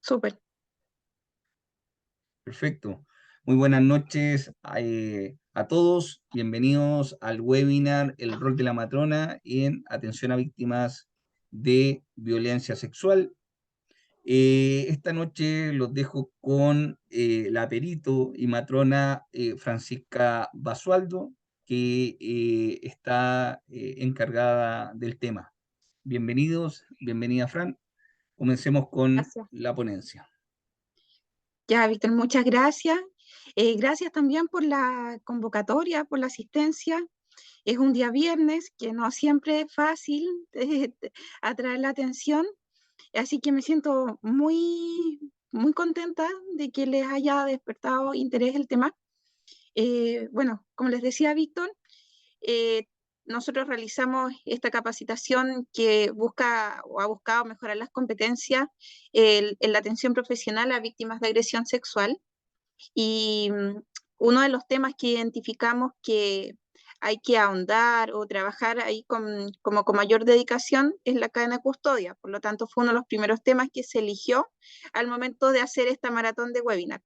Súper. Perfecto. Muy buenas noches a todos. Bienvenidos al webinar El rol de la matrona en atención a víctimas de violencia sexual. Esta noche los dejo con la perito y matrona Francisca Basualdo, que está encargada del tema. Bienvenidos, bienvenida Fran. Comencemos con Gracias. la ponencia. Ya, Víctor, muchas gracias. Gracias también por la convocatoria, por la asistencia. Es un día viernes, que no siempre es fácil atraer la atención, así que me siento muy contenta de que les haya despertado interés el tema. Bueno, como les decía Víctor, eh, nosotros realizamos esta capacitación que busca o ha buscado mejorar las competencias en la atención profesional a víctimas de agresión sexual. Y uno de los temas que identificamos que hay que ahondar o trabajar ahí como con mayor dedicación es la cadena de custodia. Por lo tanto, fue uno de los primeros temas que se eligió al momento de hacer esta maratón de webinar.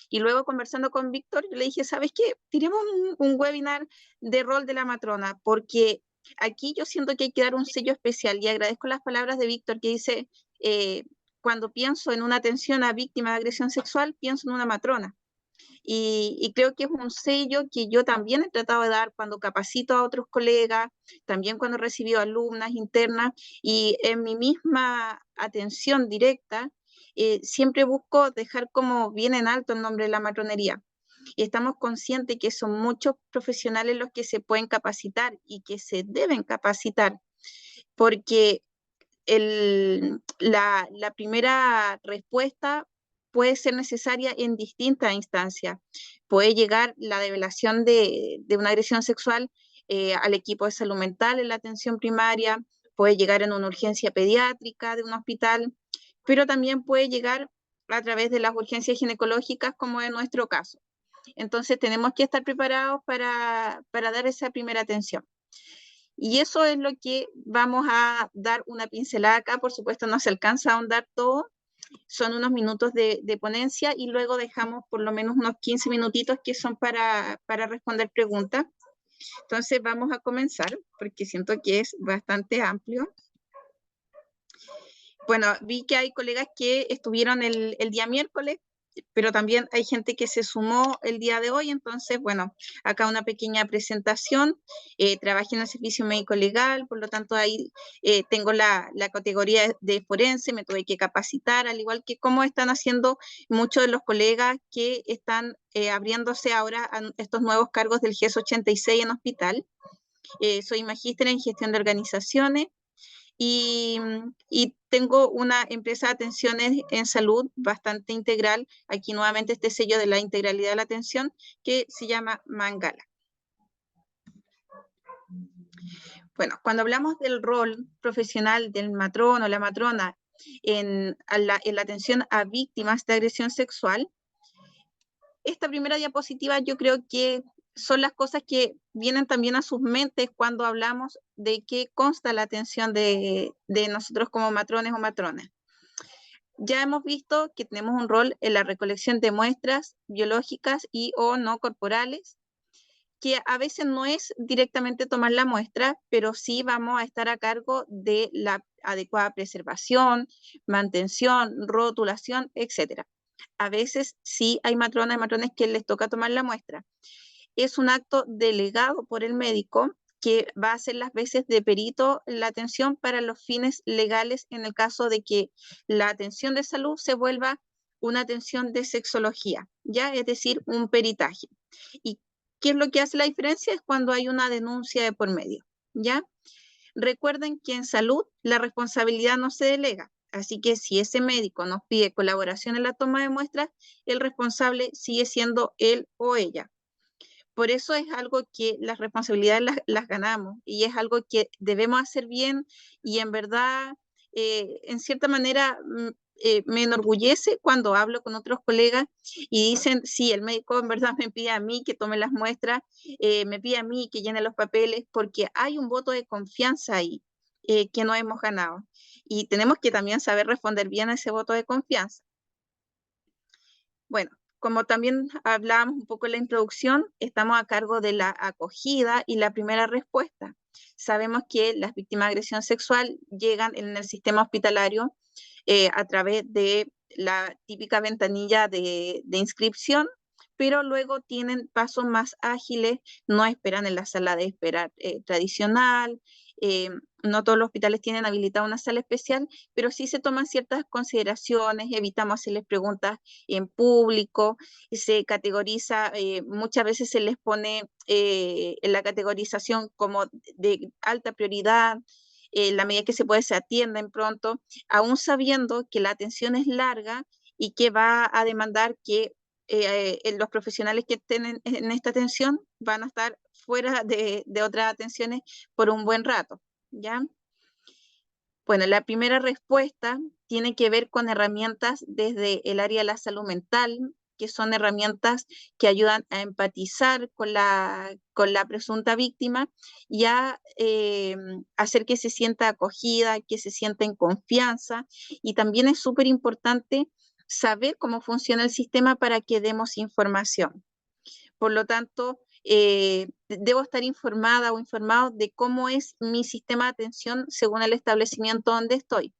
Y luego conversando con Víctor, yo le dije, ¿sabes qué? Tiremos un webinar de rol de la matrona, porque aquí yo siento que hay que dar un sello especial y agradezco las palabras de Víctor que dice, cuando pienso en una atención a víctima de agresión sexual, pienso en una matrona. Y creo que es un sello que yo también he tratado de dar cuando capacito a otros colegas, también cuando he recibido alumnas internas y en mi misma atención directa, siempre busco dejar como bien en alto el nombre de la matronería. Y estamos conscientes que son muchos profesionales los que se pueden capacitar y que se deben capacitar, porque la primera respuesta puede ser necesaria en distintas instancias. Puede llegar la develación de una agresión sexual al equipo de salud mental en la atención primaria, puede llegar en una urgencia pediátrica de un hospital, pero también puede llegar a través de las urgencias ginecológicas, como en nuestro caso. Entonces tenemos que estar preparados para dar esa primera atención. Y eso es lo que vamos a dar una pincelada acá. Por supuesto, no se alcanza a ahondar todo. Son unos minutos de ponencia y luego dejamos por lo menos unos 15 minutitos que son para responder preguntas. Entonces vamos a comenzar porque siento que es bastante amplio. Bueno, vi que hay colegas que estuvieron el día miércoles, pero también hay gente que se sumó el día de hoy. Entonces, bueno, acá una pequeña presentación. Trabajé en el servicio médico legal, por lo tanto ahí tengo la categoría de forense, me tuve que capacitar, al igual que cómo están haciendo muchos de los colegas que están abriéndose ahora a estos nuevos cargos del GES 86 en hospital. Soy magíster en gestión de organizaciones y tengo una empresa de atenciones en salud bastante integral, aquí nuevamente este sello de la integralidad de la atención, que se llama Mangala. Bueno, cuando hablamos del rol profesional del matrón o la matrona en la atención a víctimas de agresión sexual, esta primera diapositiva yo creo que son las cosas que vienen también a sus mentes cuando hablamos de qué consta la atención de nosotros como matrones o matronas. Ya hemos visto que tenemos un rol en la recolección de muestras biológicas y o no corporales, que a veces no es directamente tomar la muestra, pero sí vamos a estar a cargo de la adecuada preservación, mantención, rotulación, etc. A veces sí hay matronas y matrones que les toca tomar la muestra. Es un acto delegado por el médico que va a hacer las veces de perito en la atención para los fines legales en el caso de que la atención de salud se vuelva una atención de sexología, ¿ya? Es decir, un peritaje. ¿Y qué es lo que hace la diferencia? Es cuando hay una denuncia de por medio, ¿ya? Recuerden que en salud la responsabilidad no se delega, así que si ese médico nos pide colaboración en la toma de muestras, el responsable sigue siendo él o ella. Por eso es algo que las responsabilidades las ganamos y es algo que debemos hacer bien y en verdad, en cierta manera, me enorgullece cuando hablo con otros colegas y dicen, sí, el médico en verdad me pide a mí que tome las muestras, me pide a mí que llene los papeles, porque hay un voto de confianza ahí que no hemos ganado. y tenemos que también saber responder bien a ese voto de confianza. Bueno, como también hablábamos un poco en la introducción, estamos a cargo de la acogida y la primera respuesta. Sabemos que las víctimas de agresión sexual llegan en el sistema hospitalario a través de la típica ventanilla de inscripción, pero luego tienen pasos más ágiles, no esperan en la sala de espera tradicional, no todos los hospitales tienen habilitada una sala especial, pero sí se toman ciertas consideraciones, evitamos hacerles preguntas en público, se categoriza, muchas veces se les pone en la categorización como de alta prioridad, en la medida que se puede se atienden pronto, aún sabiendo que la atención es larga y que va a demandar que los profesionales que estén en esta atención van a estar fuera de otras atenciones por un buen rato, ¿ya? Bueno, la primera respuesta tiene que ver con herramientas desde el área de la salud mental, que son herramientas que ayudan a empatizar con la presunta víctima y a hacer que se sienta acogida, que se sienta en confianza. Y también es súper importante saber cómo funciona el sistema para que demos información. Por lo tanto, debo estar informada o informado de cómo es mi sistema de atención según el establecimiento donde estoy.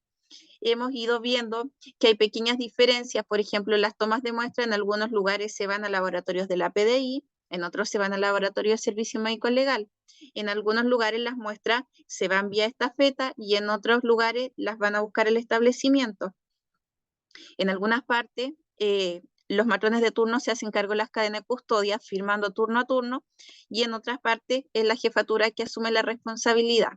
Hemos ido viendo que hay pequeñas diferencias, por ejemplo, las tomas de muestra en algunos lugares se van a laboratorios de la PDI, en otros se van al laboratorio de servicio médico legal. En algunos lugares las muestras se van vía estafeta y en otros lugares las van a buscar el establecimiento. En algunas partes, los matrones de turno se hacen cargo de las cadenas de custodia, firmando turno a turno, y en otras partes es la jefatura que asume la responsabilidad.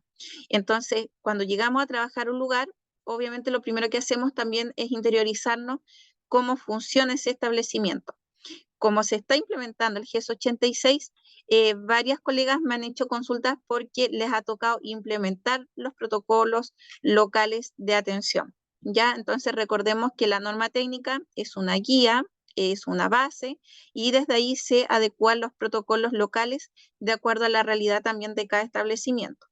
Entonces, cuando llegamos a trabajar un lugar, obviamente lo primero que hacemos también es interiorizarnos cómo funciona ese establecimiento. Como se está implementando el GES 86, varias colegas me han hecho consultas porque les ha tocado implementar los protocolos locales de atención. ¿Ya? Entonces recordemos que la norma técnica es una guía, es una base, y desde ahí se adecuan los protocolos locales de acuerdo a la realidad también de cada establecimiento.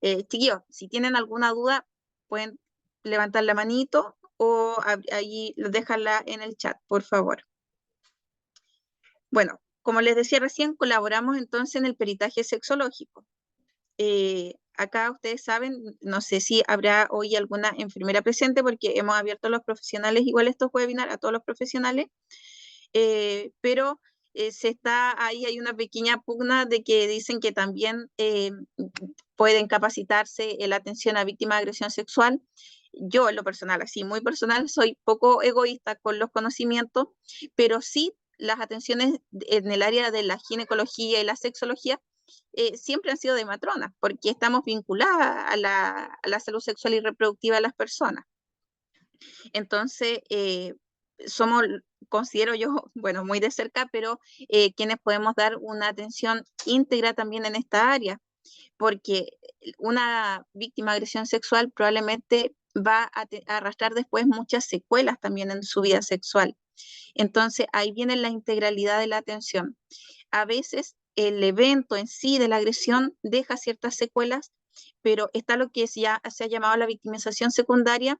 Chiquillos, si tienen alguna duda, pueden levantar la manito o allí dejarla en el chat, por favor. Bueno, como les decía recién, colaboramos entonces en el peritaje sexológico. Acá ustedes saben, no sé si habrá hoy alguna enfermera presente porque hemos abierto a los profesionales igual estos webinars, a todos los profesionales, pero ahí hay una pequeña pugna de que dicen que también pueden capacitarse en la atención a víctimas de agresión sexual. Yo en lo personal, así muy personal, soy poco egoísta con los conocimientos, pero sí las atenciones en el área de la ginecología y la sexología siempre han sido de matronas, porque estamos vinculadas a la salud sexual y reproductiva de las personas. Entonces, somos, considero yo, bueno, muy de cerca, pero quienes podemos dar una atención íntegra también en esta área, porque una víctima de agresión sexual probablemente va a arrastrar después muchas secuelas también en su vida sexual. Entonces, ahí viene la integralidad de la atención. A veces el evento en sí de la agresión deja ciertas secuelas, pero está lo que ya se ha llamado la victimización secundaria,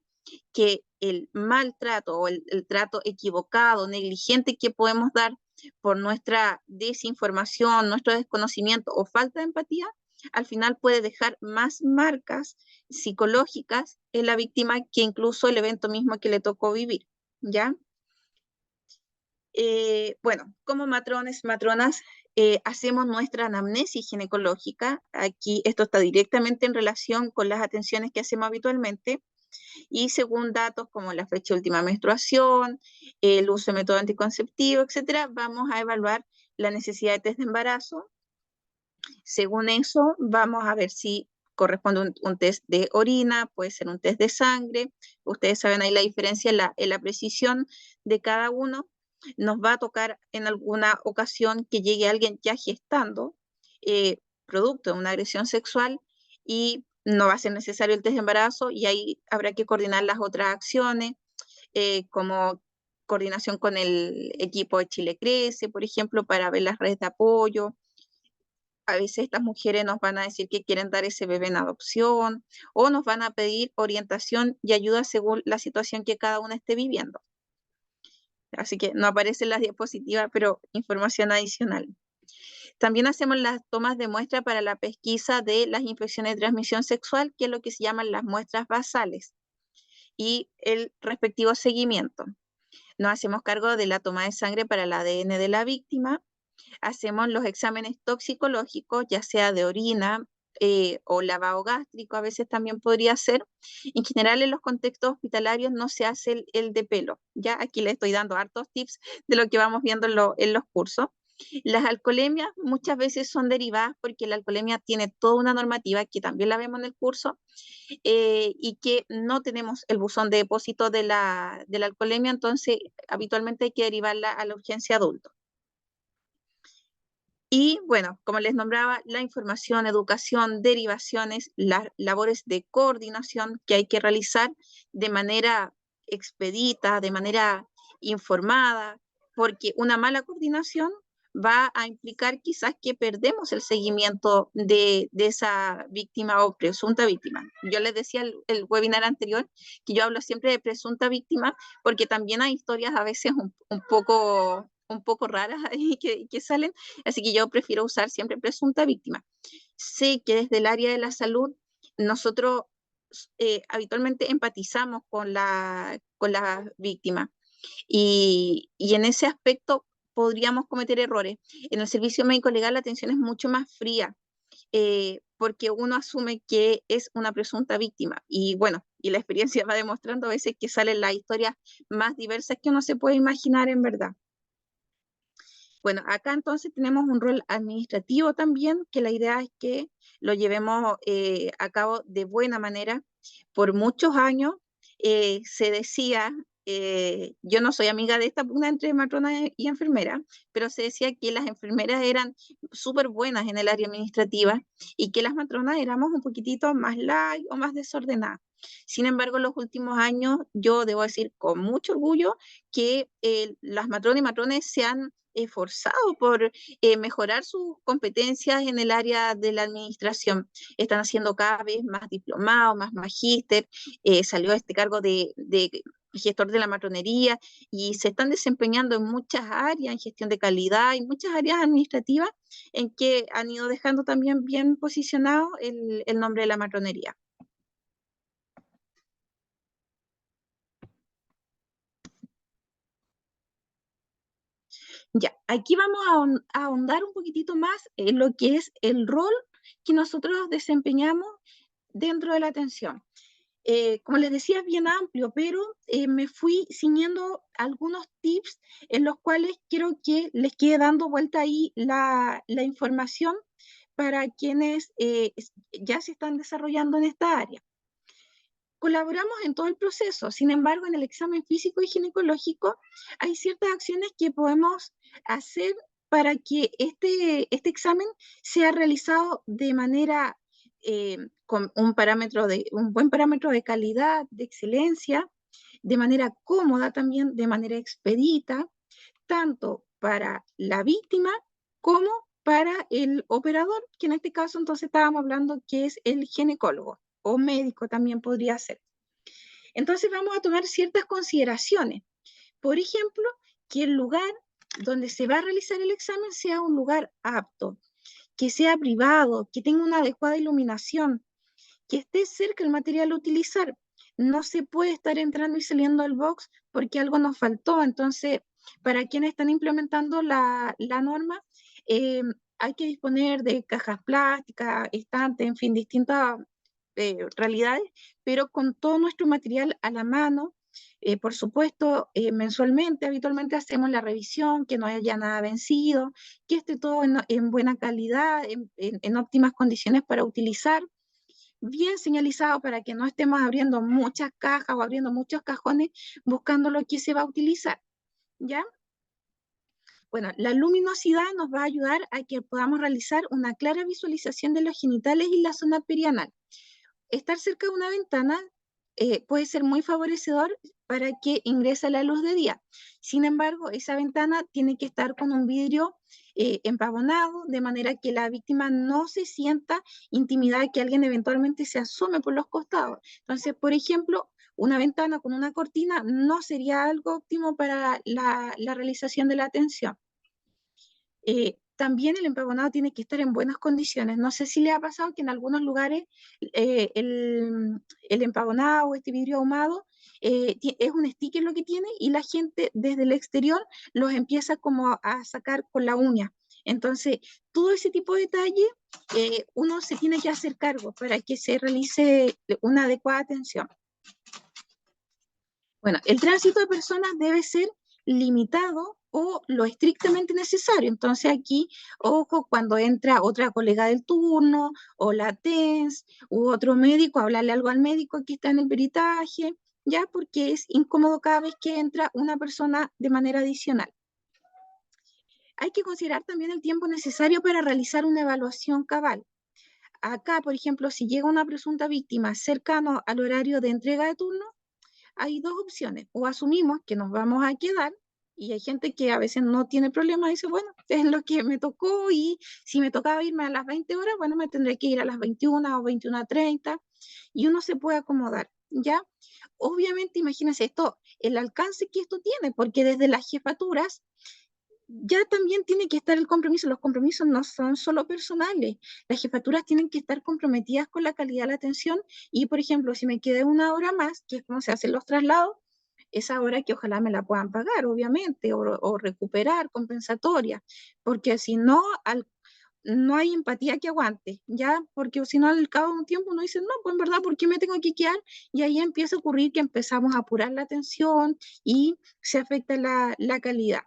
que el maltrato o el trato equivocado, negligente que podemos dar por nuestra desinformación, nuestro desconocimiento o falta de empatía, al final puede dejar más marcas psicológicas en la víctima que incluso el evento mismo que le tocó vivir, ¿ya? Bueno, como matrones, matronas, hacemos nuestra anamnesis ginecológica. Aquí esto está directamente en relación con las atenciones que hacemos habitualmente y según datos como la fecha de última menstruación, el uso de método anticonceptivo, etcétera, vamos a evaluar la necesidad de test de embarazo. Según eso, vamos a ver si corresponde un test de orina, puede ser un test de sangre. Ustedes saben ahí la diferencia en la precisión de cada uno. Nos va a tocar en alguna ocasión que llegue alguien ya gestando, producto de una agresión sexual, y no va a ser necesario el test de embarazo, y ahí habrá que coordinar las otras acciones, como coordinación con el equipo de Chile Crece, por ejemplo, para ver las redes de apoyo, A veces estas mujeres nos van a decir que quieren dar ese bebé en adopción o nos van a pedir orientación y ayuda según la situación que cada una esté viviendo. Así que no aparece en las diapositivas, pero información adicional. También hacemos las tomas de muestra para la pesquisa de las infecciones de transmisión sexual, que es lo que se llaman las muestras basales, y el respectivo seguimiento. Nos hacemos cargo de la toma de sangre para el ADN de la víctima. Hacemos los exámenes toxicológicos, ya sea de orina o lavado gástrico, a veces también podría ser. En general, en los contextos hospitalarios no se hace el de pelo. Ya aquí les estoy dando hartos tips de lo que vamos viendo en los cursos. Las alcoholemias muchas veces son derivadas porque la alcoholemia tiene toda una normativa que también la vemos en el curso y que no tenemos el buzón de depósito de la alcoholemia, entonces habitualmente hay que derivarla a la urgencia adulto. Y bueno, como les nombraba, la información, educación, derivaciones, las labores de coordinación que hay que realizar de manera expedita, de manera informada, porque una mala coordinación va a implicar quizás que perdemos el seguimiento de esa víctima o presunta víctima. Yo les decía el webinar anterior que yo hablo siempre de presunta víctima porque también hay historias a veces un poco raras ahí que salen, así que yo prefiero usar siempre presunta víctima. Sé que desde el área de la salud nosotros habitualmente empatizamos con la víctima y en ese aspecto podríamos cometer errores. En el servicio médico legal la atención es mucho más fría porque uno asume que es una presunta víctima y bueno, y la experiencia va demostrando a veces que salen las historias más diversas que uno se puede imaginar en verdad. Bueno, acá entonces tenemos un rol administrativo también, que la idea es que lo llevemos a cabo de buena manera. Por muchos años se decía, yo no soy amiga de esta pugna entre matrona y enfermera, pero se decía que las enfermeras eran súper buenas en el área administrativa y que las matronas éramos un poquitito más light o más desordenadas. Sin embargo, en los últimos años, yo debo decir con mucho orgullo que las matronas y matrones se han esforzado por mejorar sus competencias en el área de la administración. Están haciendo cada vez más diplomados, más magíster, salió este cargo de gestor de la matronería y se están desempeñando en muchas áreas, en gestión de calidad y muchas áreas administrativas en que han ido dejando también bien posicionado el nombre de la matronería. Ya, aquí vamos a ahondar un poquitito más en lo que es el rol que nosotros desempeñamos dentro de la atención. Como les decía, es bien amplio, pero me fui ciñendo algunos tips en los cuales quiero que les quede dando vuelta ahí la información para quienes ya se están desarrollando en esta área. Colaboramos en todo el proceso, sin embargo, en el examen físico y ginecológico hay ciertas acciones que podemos hacer para que este examen sea realizado de manera con un buen parámetro de calidad, de excelencia, de manera cómoda también, de manera expedita, tanto para la víctima como para el operador, que en este caso entonces estábamos hablando que es el ginecólogo o médico también podría ser. Entonces vamos a tomar ciertas consideraciones. Por ejemplo, que el lugar donde se va a realizar el examen sea un lugar apto, que sea privado, que tenga una adecuada iluminación, que esté cerca el material a utilizar. No se puede estar entrando y saliendo al box porque algo nos faltó. Entonces, para quienes están implementando la norma, hay que disponer de cajas plásticas, estantes, en fin, distintas realidades, pero con todo nuestro material a la mano. Por supuesto, mensualmente, habitualmente hacemos la revisión, que no haya nada vencido, que esté todo en buena calidad, en óptimas condiciones para utilizar, bien señalizado para que no estemos abriendo muchas cajas o abriendo muchos cajones buscando lo que se va a utilizar, ¿ya? Bueno, la luminosidad nos va a ayudar a que podamos realizar una clara visualización de los genitales y la zona perianal. Estar cerca de una ventana puede ser muy favorecedor para que ingrese la luz de día. Sin embargo, esa ventana tiene que estar con un vidrio empavonado, de manera que la víctima no se sienta intimidada, que alguien eventualmente se asome por los costados. Entonces, por ejemplo, una ventana con una cortina no sería algo óptimo para la realización de la atención. También el empavonado tiene que estar en buenas condiciones. No sé si le ha pasado que en algunos lugares el empavonado, este vidrio ahumado, es un sticker lo que tiene, y la gente desde el exterior los empieza como a sacar con la uña. Entonces, todo ese tipo de detalle, uno se tiene que hacer cargo para que se realice una adecuada atención. Bueno, el tránsito de personas debe ser limitado o lo estrictamente necesario. Entonces aquí, ojo, cuando entra otra colega del turno o la TENS u otro médico, hablarle algo al médico que está en el peritaje, ya, porque es incómodo cada vez que entra una persona de manera adicional. Hay que considerar también el tiempo necesario para realizar una evaluación cabal. Acá, por ejemplo, si llega una presunta víctima cercano al horario de entrega de turno, hay dos opciones: o asumimos que nos vamos a quedar, y hay gente que a veces no tiene problema, dice, bueno, es lo que me tocó, y si me tocaba irme a las 20 horas, bueno, me tendré que ir a las 21 o 21:30, y uno se puede acomodar, ¿ya? Obviamente, imagínense esto, el alcance que esto tiene, porque desde las jefaturas ya también tiene que estar el compromiso. Los compromisos no son solo personales, las jefaturas tienen que estar comprometidas con la calidad de la atención, y por ejemplo, si me quedé una hora más, que es como se hacen los traslados, esa hora que ojalá me la puedan pagar, obviamente, o recuperar, compensatoria, porque si no, no hay empatía que aguante, ¿ya? Porque si no, al cabo de un tiempo uno dice, no, pues en verdad, ¿por qué me tengo que quedar? Y ahí empieza a ocurrir que empezamos a apurar la atención y se afecta la calidad.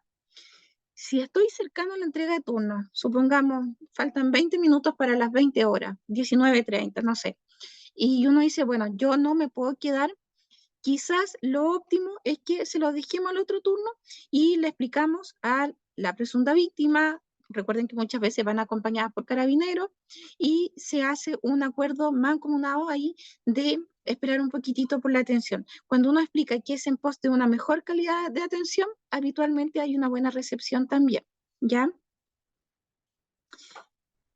Si estoy cercano a la entrega de turno, supongamos, faltan 20 minutos para las 20 horas, 19:30, no sé, y uno dice, bueno, yo no me puedo quedar, quizás lo óptimo es que se lo dejemos al otro turno y le explicamos a la presunta víctima. Recuerden que muchas veces van acompañadas por carabineros, y se hace un acuerdo mancomunado ahí de esperar un poquitito por la atención. Cuando uno explica que es en pos de una mejor calidad de atención, habitualmente hay una buena recepción también, ¿ya?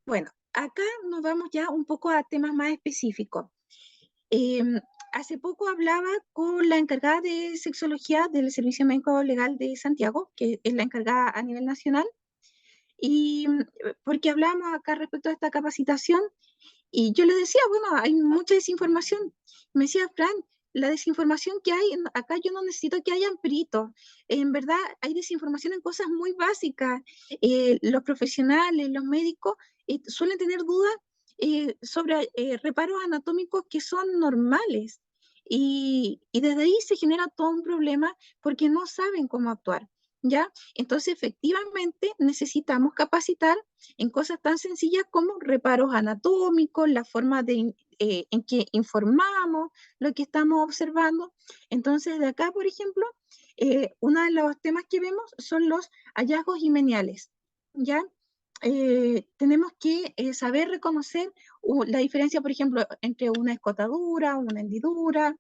Bueno, acá nos vamos ya un poco a temas más específicos. Eh, Hace poco hablaba con la encargada de sexología del Servicio Médico Legal de Santiago, que es la encargada a nivel nacional, y porque hablamos acá respecto a esta capacitación, y yo le decía, bueno, hay mucha desinformación. Me decía, Fran, la desinformación que hay acá, yo no necesito que hayan peritos. En verdad, hay desinformación en cosas muy básicas. Los profesionales, los médicos, suelen tener dudas sobre reparos anatómicos que son normales. Y desde ahí se genera todo un problema porque no saben cómo actuar, ¿ya? Entonces, efectivamente, necesitamos capacitar en cosas tan sencillas como reparos anatómicos, la forma en que informamos lo que estamos observando. Entonces, de acá, por ejemplo, uno de los temas que vemos son los hallazgos himeniales, ¿ya? Tenemos que saber reconocer la diferencia, por ejemplo, entre una escotadura, una hendidura,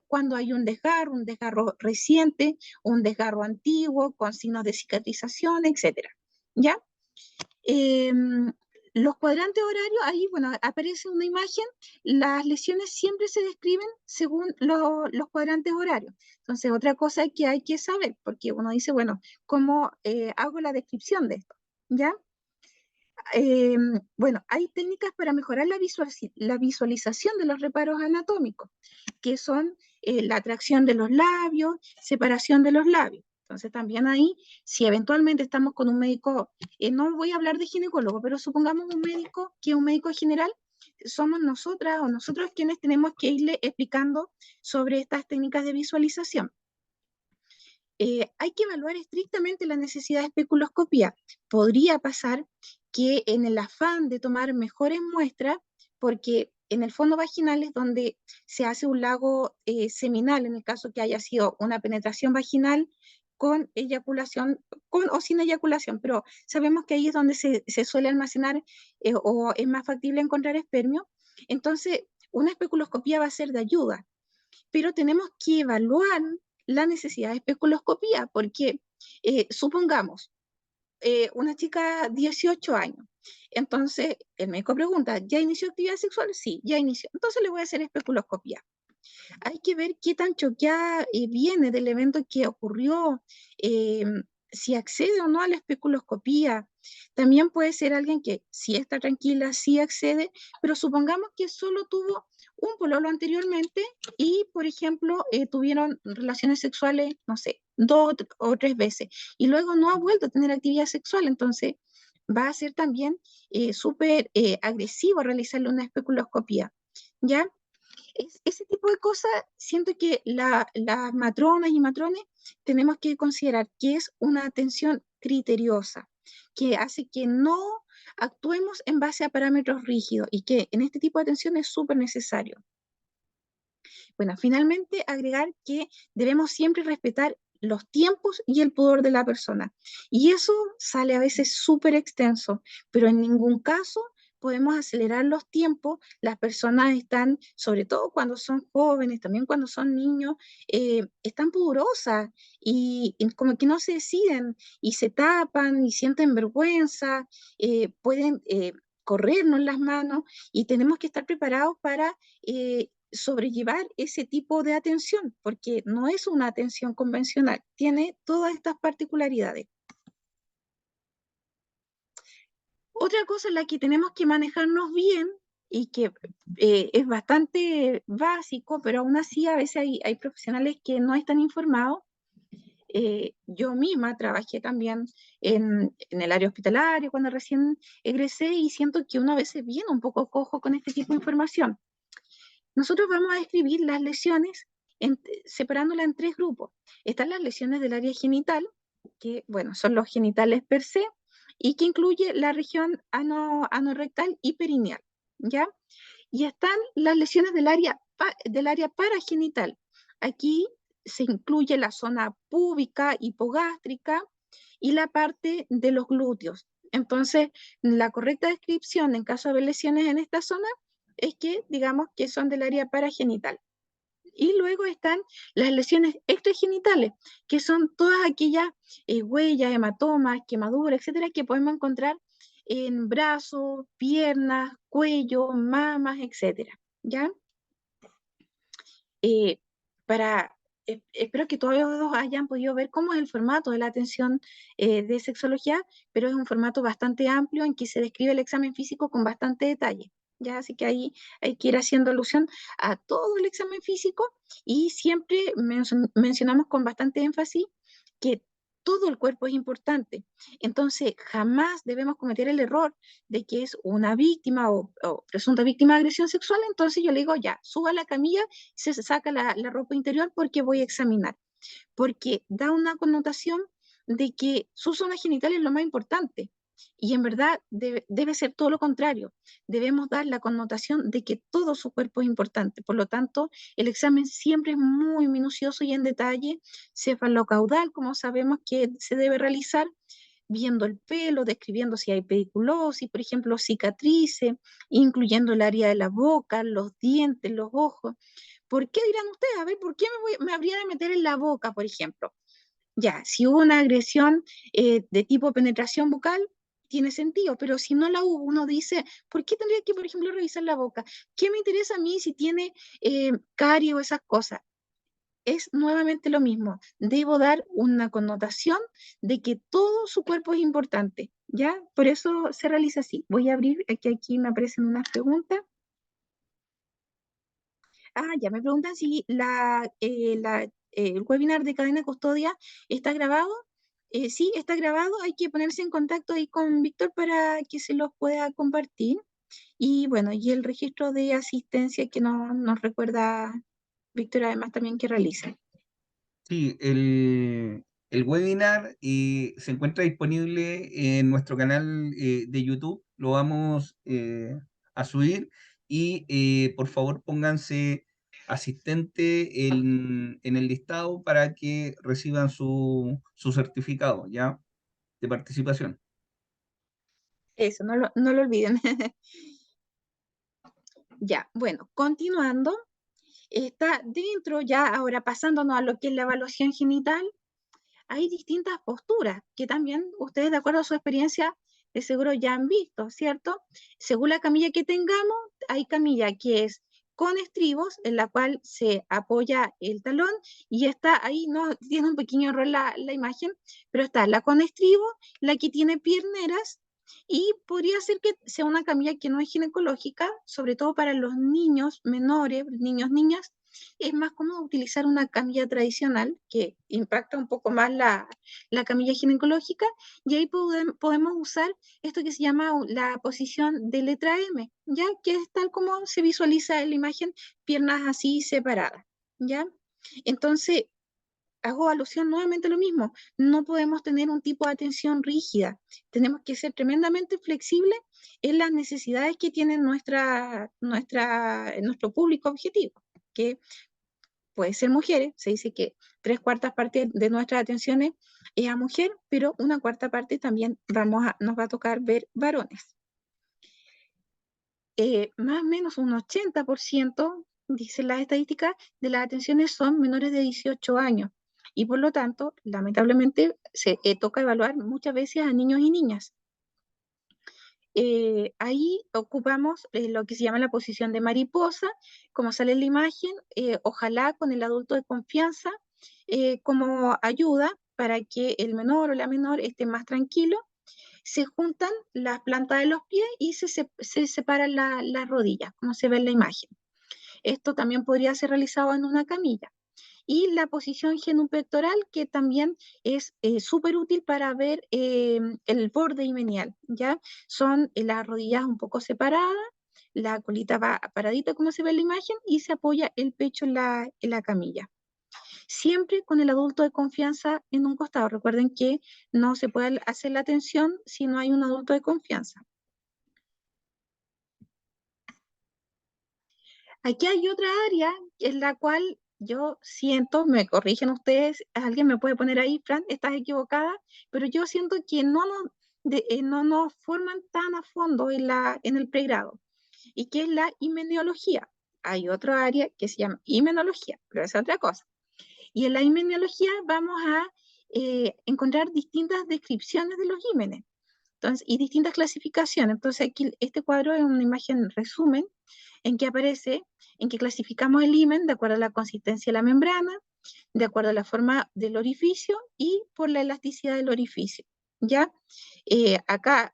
cuando hay un desgarro reciente, un desgarro antiguo, con signos de cicatrización, etc. ¿Ya? Los cuadrantes horarios, ahí, bueno, aparece una imagen, las lesiones siempre se describen según los cuadrantes horarios. Entonces, otra cosa que hay que saber, porque uno dice, bueno, ¿cómo hago la descripción de esto? ¿Ya? Bueno, hay técnicas para mejorar la visualización de los reparos anatómicos, que son la tracción de los labios, separación de los labios. Entonces también ahí, si eventualmente estamos con un médico, no voy a hablar de ginecólogo, pero supongamos un médico que es un médico general, somos nosotras o nosotros quienes tenemos que irle explicando sobre estas técnicas de visualización. Hay que evaluar estrictamente la necesidad de especuloscopía. Podría pasar que en el afán de tomar mejores muestras, porque en el fondo vaginal es donde se hace un lago seminal, en el caso que haya sido una penetración vaginal con eyaculación, con o sin eyaculación, pero sabemos que ahí es donde se suele almacenar o es más factible encontrar espermio. Entonces, una especuloscopía va a ser de ayuda, pero tenemos que evaluar la necesidad de especuloscopía, porque supongamos, una chica 18 años. Entonces, el médico pregunta, ¿ya inició actividad sexual? Sí, ya inició. Entonces le voy a hacer especuloscopía. Hay que ver qué tan choqueada viene del evento que ocurrió, eh, si accede o no a la especuloscopía. También puede ser alguien que sí está tranquila, sí accede, pero supongamos que solo tuvo un pololo anteriormente y, por ejemplo, tuvieron relaciones sexuales, no sé, 2 o 3 veces, y luego no ha vuelto a tener actividad sexual. Entonces va a ser también súper agresivo realizarle una especuloscopía, ¿ya? Ese tipo de cosas siento que las matronas y matrones tenemos que considerar que es una atención criteriosa, que hace que no actuemos en base a parámetros rígidos y que en este tipo de atención es súper necesario. Bueno, finalmente agregar que debemos siempre respetar los tiempos y el pudor de la persona. Y eso sale a veces súper extenso, pero en ningún caso podemos acelerar los tiempos. Las personas están, sobre todo cuando son jóvenes, también cuando son niños, están pudorosas y como que no se deciden y se tapan y sienten vergüenza, pueden corrernos las manos y tenemos que estar preparados para sobrellevar ese tipo de atención, porque no es una atención convencional, tiene todas estas particularidades. Otra cosa en la que tenemos que manejarnos bien y que es bastante básico, pero aún así a veces hay profesionales que no están informados. Yo misma trabajé también en el área hospitalaria cuando recién egresé y siento que uno a veces viene un poco cojo con este tipo de información. Nosotros vamos a describir las lesiones separándolas en 3 grupos. Están las lesiones del área genital, que bueno, son los genitales per se, y que incluye la región anorrectal y perineal, ¿ya? Y están las lesiones del área paragenital. Aquí se incluye la zona púbica, hipogástrica y la parte de los glúteos. Entonces, la correcta descripción en caso de lesiones en esta zona es que digamos que son del área paragenital. Y luego están las lesiones extragenitales, que son todas aquellas huellas, hematomas, quemaduras, etcétera, que podemos encontrar en brazos, piernas, cuello, mamas, etcétera. ¿Ya? Eh, para, espero que todos hayan podido ver cómo es el formato de la atención de sexología, pero es un formato bastante amplio en que se describe el examen físico con bastante detalle. Ya, así que ahí hay que ir haciendo alusión a todo el examen físico y siempre mencionamos con bastante énfasis que todo el cuerpo es importante. Entonces, jamás debemos cometer el error de que es una víctima o presunta víctima de agresión sexual. Entonces yo le digo, ya, suba a la camilla, se saca la ropa interior porque voy a examinar, porque da una connotación de que su zona genital es lo más importante. Y en verdad debe ser todo lo contrario. Debemos dar la connotación de que todo su cuerpo es importante. Por lo tanto, el examen siempre es muy minucioso y en detalle. Cefalocaudal, como sabemos que se debe realizar, viendo el pelo, describiendo si hay pediculosis, por ejemplo, cicatrices, incluyendo el área de la boca, los dientes, los ojos. ¿Por qué dirán ustedes? A ver, ¿por qué me habría de meter en la boca, por ejemplo? Ya, si hubo una agresión de tipo penetración bucal, tiene sentido, pero si no la hubo, uno dice, ¿por qué tendría que, por ejemplo, revisar la boca? ¿Qué me interesa a mí si tiene caries o esas cosas? Es nuevamente lo mismo. Debo dar una connotación de que todo su cuerpo es importante, ¿ya? Por eso se realiza así. Voy a abrir, aquí me aparecen unas preguntas. Ya me preguntan si el webinar de cadena de custodia está grabado. Sí, está grabado. Hay que ponerse en contacto ahí con Víctor para que se los pueda compartir. Y bueno, y el registro de asistencia que nos recuerda Víctor además también que realiza. Sí, el webinar se encuentra disponible en nuestro canal de YouTube. Lo vamos a subir y por favor pónganse asistente en el listado para que reciban su certificado, ¿ya? De participación. Eso, no lo olviden. Ya, bueno, continuando, está dentro, ya ahora pasándonos a lo que es la evaluación genital, hay distintas posturas que también ustedes, de acuerdo a su experiencia, de seguro ya han visto, ¿cierto? Según la camilla que tengamos, hay camilla que es con estribos, en la cual se apoya el talón, y está ahí, no tiene un pequeño error la imagen, pero está la con estribo, la que tiene pierneras, y podría ser que sea una camilla que no es ginecológica, sobre todo para los niños menores, niños, niñas. Es más cómodo utilizar una camilla tradicional que impacta un poco más la camilla ginecológica, y ahí podemos usar esto que se llama la posición de letra M, ¿ya? Que es tal como se visualiza en la imagen, piernas así separadas, ¿ya? Entonces, hago alusión nuevamente a lo mismo, no podemos tener un tipo de atención rígida, tenemos que ser tremendamente flexibles en las necesidades que tiene nuestro público objetivo, que puede ser mujeres, se dice que 3/4 partes de nuestras atenciones es a mujer, pero 1/4 parte también nos va a tocar ver varones. Más o menos un 80%, dice la estadística, de las atenciones son menores de 18 años. Y por lo tanto, lamentablemente, se toca evaluar muchas veces a niños y niñas. Ahí ocupamos lo que se llama la posición de mariposa, como sale en la imagen, ojalá con el adulto de confianza como ayuda para que el menor o la menor esté más tranquilo. Se juntan las plantas de los pies y se separan las rodillas, como se ve en la imagen. Esto también podría ser realizado en una camilla. Y la posición genupectoral, que también es súper útil para ver el borde imenial, ¿ya? Son las rodillas un poco separadas, la colita va paradita como se ve en la imagen y se apoya el pecho en la camilla. Siempre con el adulto de confianza en un costado. Recuerden que no se puede hacer la atención si no hay un adulto de confianza. Aquí hay otra área en la cual yo siento, me corrigen ustedes, alguien me puede poner ahí, Fran, estás equivocada, pero yo siento que no nos forman tan a fondo en el pregrado, y que es la imeniología. Hay otra área que se llama imenología, pero es otra cosa. Y en la imeniología vamos a encontrar distintas descripciones de los ímenes. Entonces, y distintas clasificaciones. Entonces, aquí este cuadro es una imagen resumen en que aparece, en que clasificamos el himen de acuerdo a la consistencia de la membrana, de acuerdo a la forma del orificio y por la elasticidad del orificio. ¿Ya? Acá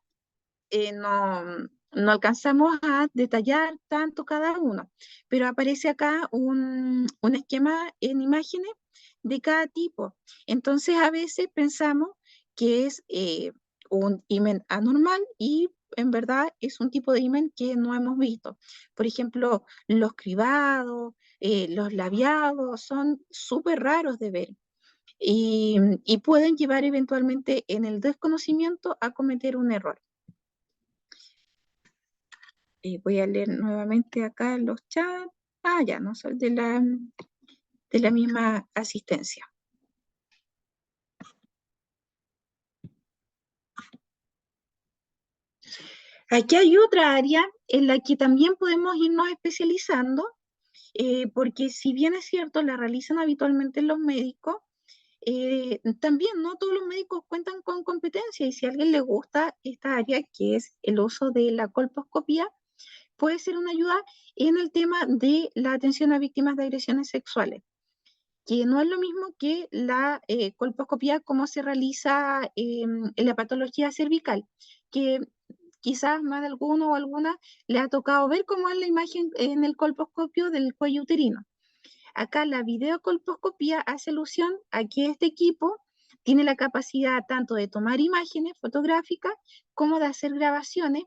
no alcanzamos a detallar tanto cada uno, pero aparece acá un esquema en imágenes de cada tipo. Entonces, a veces pensamos que es un himen anormal y en verdad es un tipo de himen que no hemos visto. Por ejemplo, los cribados, los labiados son súper raros de ver. Y pueden llevar eventualmente en el desconocimiento a cometer un error. Voy a leer nuevamente acá los chats. Ah, ya, no soy de la misma asistencia. Aquí hay otra área en la que también podemos irnos especializando, porque si bien es cierto, la realizan habitualmente los médicos, también no todos los médicos cuentan con competencia, y si a alguien le gusta esta área, que es el uso de la colposcopía, puede ser una ayuda en el tema de la atención a víctimas de agresiones sexuales, que no es lo mismo que la colposcopía como se realiza en la patología cervical, que quizás más de alguno o alguna le ha tocado ver cómo es la imagen en el colposcopio del cuello uterino. Acá la videocolposcopía hace alusión a que este equipo tiene la capacidad tanto de tomar imágenes fotográficas como de hacer grabaciones,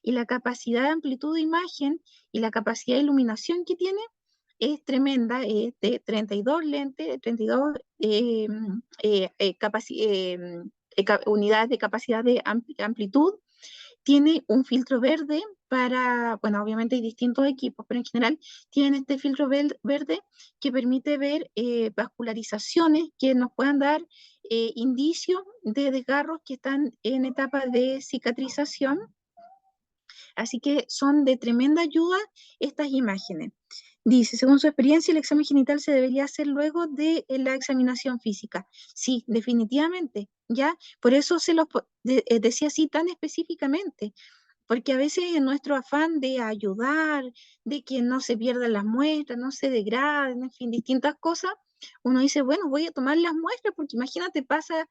y la capacidad de amplitud de imagen y la capacidad de iluminación que tiene es tremenda, es de 32 lentes, 32 unidades de capacidad de amplitud. Tiene un filtro verde para, bueno, obviamente hay distintos equipos, pero en general tienen este filtro verde que permite ver vascularizaciones que nos puedan dar indicios de desgarros que están en etapa de cicatrización. Así que son de tremenda ayuda estas imágenes. Dice, según su experiencia, el examen genital se debería hacer luego de la examinación física. Sí, definitivamente, ¿ya? Por eso decía así tan específicamente, porque a veces en nuestro afán de ayudar, de que no se pierdan las muestras, no se degraden, en fin, distintas cosas, uno dice, bueno, voy a tomar las muestras porque imagínate, pasa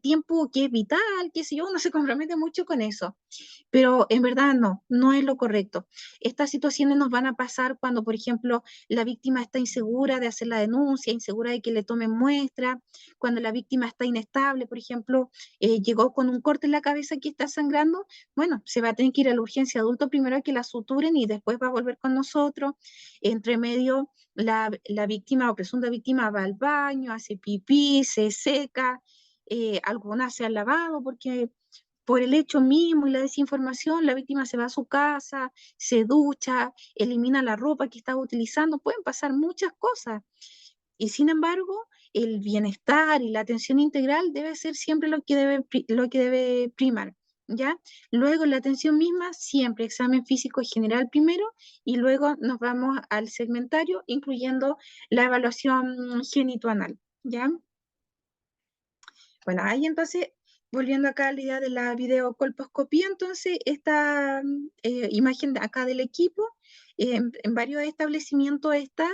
tiempo que es vital, qué sé yo, uno se compromete mucho con eso. Pero en verdad no, no es lo correcto. Estas situaciones nos van a pasar cuando, por ejemplo, la víctima está insegura de hacer la denuncia, insegura de que le tomen muestra, cuando la víctima está inestable, por ejemplo, llegó con un corte en la cabeza que está sangrando, bueno, se va a tener que ir a la urgencia adulto primero a que la suturen y después va a volver con nosotros. Entre medio, la víctima o presunta víctima va al baño, hace pipí, se seca, algunas se han lavado porque por el hecho mismo y la desinformación, la víctima se va a su casa, se ducha, elimina la ropa que estaba utilizando, pueden pasar muchas cosas. Y sin embargo, el bienestar y la atención integral debe ser siempre lo que debe primar, ¿ya? Luego la atención misma, siempre examen físico general primero y luego nos vamos al segmentario, incluyendo la evaluación genitoanal, ¿ya? Bueno, ahí entonces, volviendo acá a la idea de la videocolposcopía, entonces esta imagen de acá del equipo en varios establecimientos está,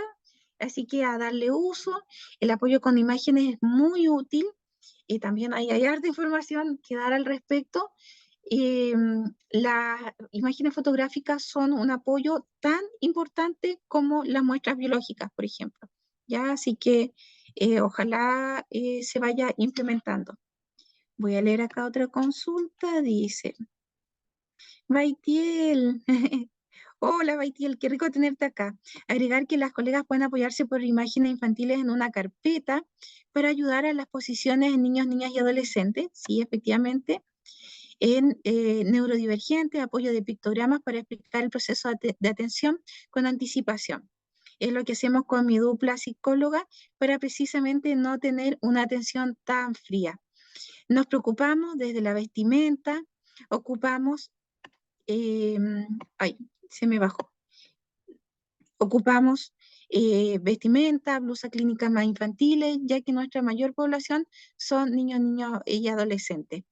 así que a darle uso. El apoyo con imágenes es muy útil y también hay harta información que dar al respecto. Las imágenes fotográficas son un apoyo tan importante como las muestras biológicas, por ejemplo. ¿Ya? Así que ojalá se vaya implementando. Voy a leer acá otra consulta. Dice, Baitiel, hola Baitiel, qué rico tenerte acá. Agregar que las colegas pueden apoyarse por imágenes infantiles en una carpeta para ayudar a las posiciones en niños, niñas y adolescentes. Sí, efectivamente. En neurodivergente, apoyo de pictogramas para explicar el proceso de atención con anticipación. Es lo que hacemos con mi dupla psicóloga para precisamente no tener una atención tan fría. Nos preocupamos desde la vestimenta, ocupamos, eh, ay, se me bajó, ocupamos vestimenta, blusa clínica más infantiles, ya que nuestra mayor población son niños, niños y adolescentes.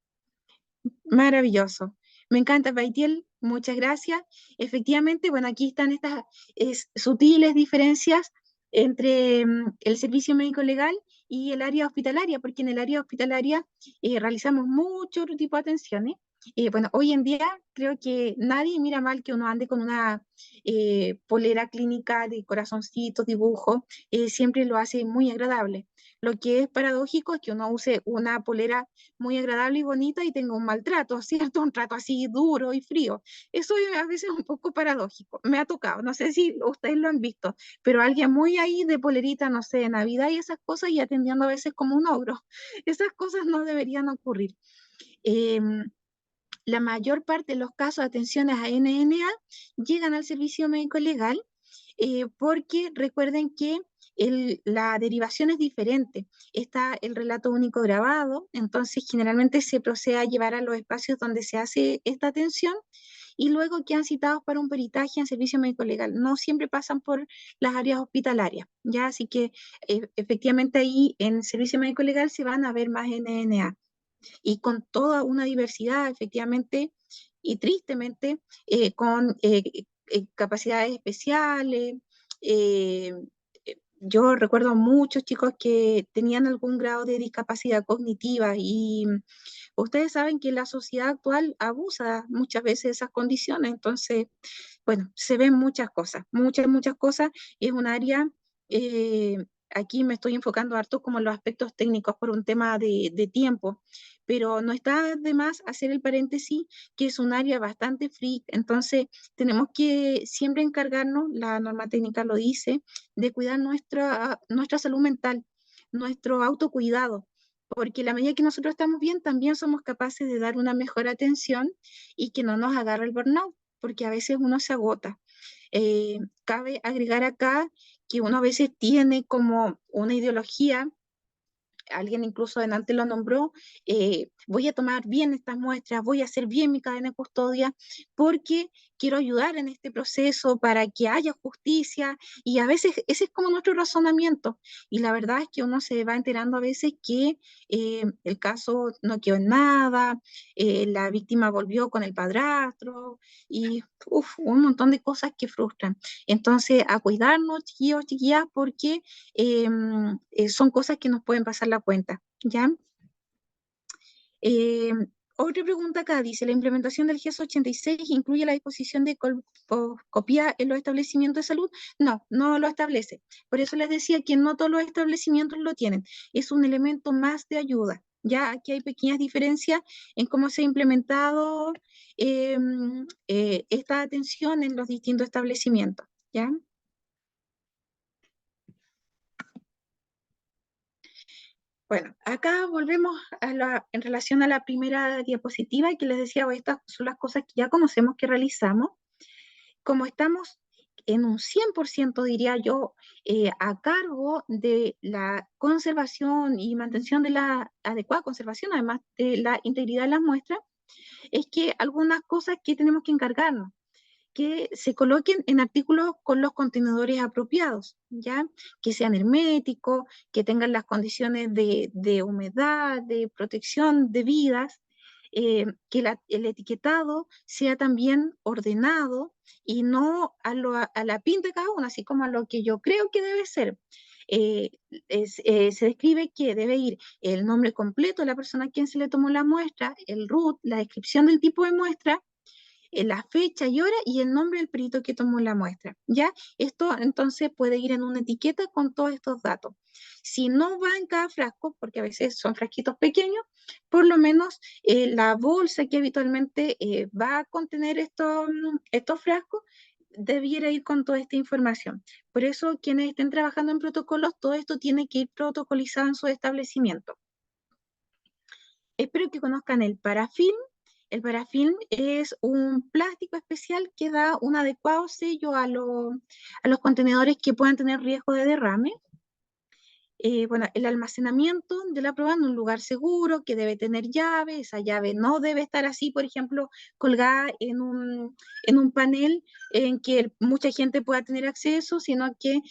Maravilloso. Me encanta, Baitiel. Muchas gracias. Efectivamente, bueno, aquí están estas sutiles diferencias entre el servicio médico legal y el área hospitalaria, porque en el área hospitalaria realizamos mucho otro tipo de atenciones. Bueno, hoy en día creo que nadie mira mal que uno ande con una polera clínica de corazoncitos, dibujos, siempre lo hace muy agradable. Lo que es paradójico es que uno use una polera muy agradable y bonita y tenga un maltrato, ¿cierto? Un trato así duro y frío. Eso es a veces un poco paradójico. Me ha tocado, no sé si ustedes lo han visto, pero alguien muy ahí de polerita, no sé, de Navidad y esas cosas y atendiendo a veces como un ogro. Esas cosas no deberían ocurrir. La mayor parte de los casos de atenciones a NNA llegan al servicio médico legal porque recuerden que la derivación es diferente. Está el relato único grabado, entonces generalmente se procede a llevar a los espacios donde se hace esta atención y luego quedan citados para un peritaje en servicio médico legal. No siempre pasan por las áreas hospitalarias, ¿ya? Así que efectivamente ahí en servicio médico legal se van a ver más NNA y con toda una diversidad, efectivamente, y tristemente, con capacidades especiales. eh, yo recuerdo muchos chicos que tenían algún grado de discapacidad cognitiva y ustedes saben que la sociedad actual abusa muchas veces de esas condiciones, entonces, bueno, se ven muchas cosas, muchas, muchas cosas, y es un área, eh, aquí me estoy enfocando harto como en los aspectos técnicos por un tema de tiempo, pero no está de más hacer el paréntesis que es un área bastante free, entonces tenemos que siempre encargarnos, la norma técnica lo dice, de cuidar nuestra salud mental, nuestro autocuidado, porque la medida que nosotros estamos bien, también somos capaces de dar una mejor atención y que no nos agarre el burnout, porque a veces uno se agota. Cabe agregar acá que uno a veces tiene como una ideología, alguien incluso delante lo nombró, voy a tomar bien estas muestras, voy a hacer bien mi cadena de custodia, porque quiero ayudar en este proceso para que haya justicia, y a veces ese es como nuestro razonamiento, y la verdad es que uno se va enterando a veces que el caso no quedó en nada, la víctima volvió con el padrastro, y un montón de cosas que frustran. Entonces, a cuidarnos, chiquillos, chiquillas, porque son cosas que nos pueden pasar la cuenta, ¿ya? Otra pregunta acá dice, ¿la implementación del GES 86 incluye la disposición de colposcopía en los establecimientos de salud? No, no lo establece. Por eso les decía que no todos los establecimientos lo tienen. Es un elemento más de ayuda. Ya aquí hay pequeñas diferencias en cómo se ha implementado esta atención en los distintos establecimientos. ¿Ya? Bueno, acá volvemos en relación a la primera diapositiva que les decía, estas son las cosas que ya conocemos que realizamos. Como estamos en un 100%, diría yo, a cargo de la conservación y mantención de la adecuada conservación, además de la integridad de las muestras, es que algunas cosas que tenemos que encargarnos que se coloquen en artículos con los contenedores apropiados, ¿ya? Que sean herméticos, que tengan las condiciones de humedad, de protección debidas, que el etiquetado sea también ordenado y no a la pinta de cada uno, así como a lo que yo creo que debe ser. Se describe que debe ir el nombre completo de la persona a quien se le tomó la muestra, el RUT, la descripción del tipo de muestra, la fecha y hora y el nombre del perito que tomó la muestra, ¿ya? Esto entonces puede ir en una etiqueta con todos estos datos. Si no va en cada frasco, porque a veces son frasquitos pequeños, por lo menos la bolsa que habitualmente va a contener estos frascos debiera ir con toda esta información. Por eso, quienes estén trabajando en protocolos, todo esto tiene que ir protocolizado en su establecimiento. Espero que conozcan el parafilm. El parafilm es un plástico especial que da un adecuado sello a los contenedores que puedan tener riesgo de derrame. Bueno, el almacenamiento de la prueba en un lugar seguro, que debe tener llave. Esa llave no debe estar así, por ejemplo, colgada en un panel en que mucha gente pueda tener acceso, sino que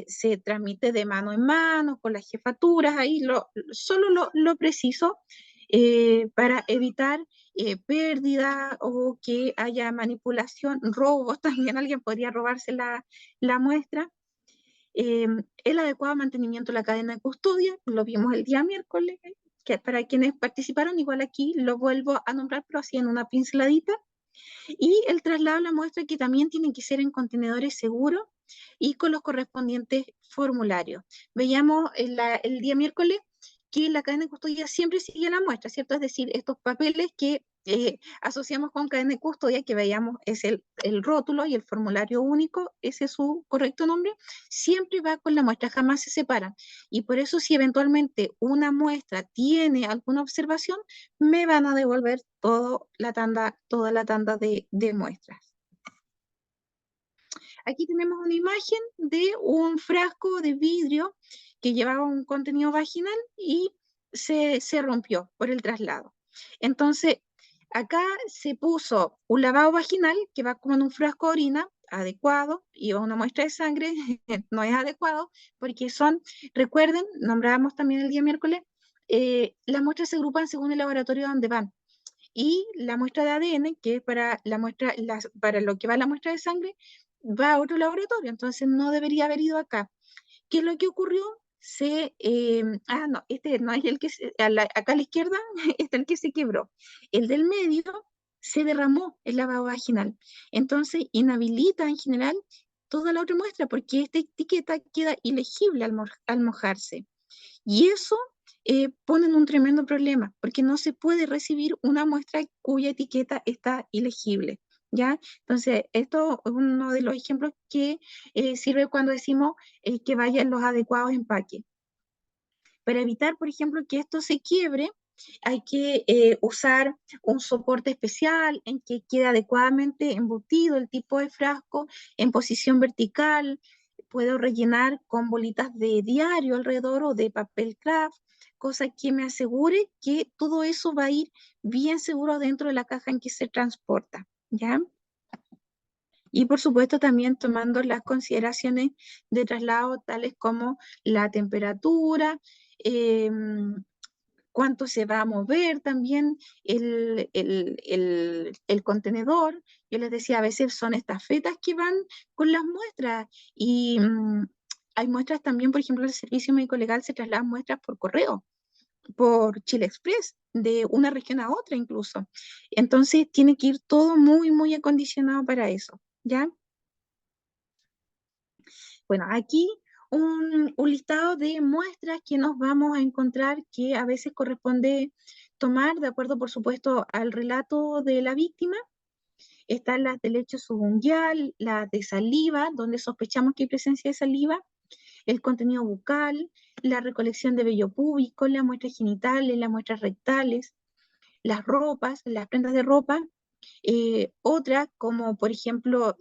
se transmite de mano en mano, con las jefaturas, ahí solo lo preciso para evitar pérdida o que haya manipulación, robos, también alguien podría robarse la muestra. El adecuado mantenimiento de la cadena de custodia, lo vimos el día miércoles, que para quienes participaron, igual aquí lo vuelvo a nombrar, pero así en una pinceladita. Y el traslado de la muestra, que también tienen que ser en contenedores seguros y con los correspondientes formularios. Veíamos el día miércoles que la cadena de custodia siempre sigue la muestra, ¿cierto? Es decir, estos papeles que asociamos con cadena de custodia, que veíamos es el rótulo y el formulario único, ese es su correcto nombre, siempre va con la muestra, jamás se separan. Y por eso si eventualmente una muestra tiene alguna observación, me van a devolver toda la tanda de muestras. Aquí tenemos una imagen de un frasco de vidrio que llevaba un contenido vaginal y se rompió por el traslado. Entonces, acá se puso un lavado vaginal que va como en un frasco de orina adecuado, y una muestra de sangre no es adecuado porque recuerden, nombrábamos también el día miércoles, las muestras se agrupan según el laboratorio donde van. Y la muestra de ADN, que es para para lo que va la muestra de sangre, va a otro laboratorio, entonces no debería haber ido acá. ¿Qué es lo que ocurrió? No, este no es el que, acá a la izquierda, este es el que se quebró. El del medio se derramó el lavado vaginal. Entonces inhabilita en general toda la otra muestra porque esta etiqueta queda ilegible al mojarse. Y eso pone en un tremendo problema, porque no se puede recibir una muestra cuya etiqueta está ilegible, ¿ya? Entonces, esto es uno de los ejemplos que sirve cuando decimos que vayan los adecuados empaques. Para evitar, por ejemplo, que esto se quiebre, hay que usar un soporte especial en que quede adecuadamente embutido el tipo de frasco en posición vertical. Puedo rellenar con bolitas de diario alrededor o de papel craft, cosa que me asegure que todo eso va a ir bien seguro dentro de la caja en que se transporta, ¿ya? Y por supuesto también tomando las consideraciones de traslado tales como la temperatura, em, cuánto se va a mover también el contenedor. Yo les decía, a veces son estafetas que van con las muestras y hay muestras también, por ejemplo, el servicio médico legal se trasladan muestras por correo, por Chile Express, de una región a otra incluso. Entonces tiene que ir todo muy, muy acondicionado para eso, ¿ya? Bueno, aquí un listado de muestras que nos vamos a encontrar que a veces corresponde tomar de acuerdo, por supuesto, al relato de la víctima. Están las de leche subungual, las de saliva, donde sospechamos que hay presencia de saliva, el contenido bucal, la recolección de vello púbico, las muestras genitales, las muestras rectales, las ropas, las prendas de ropa. Otra, como por ejemplo,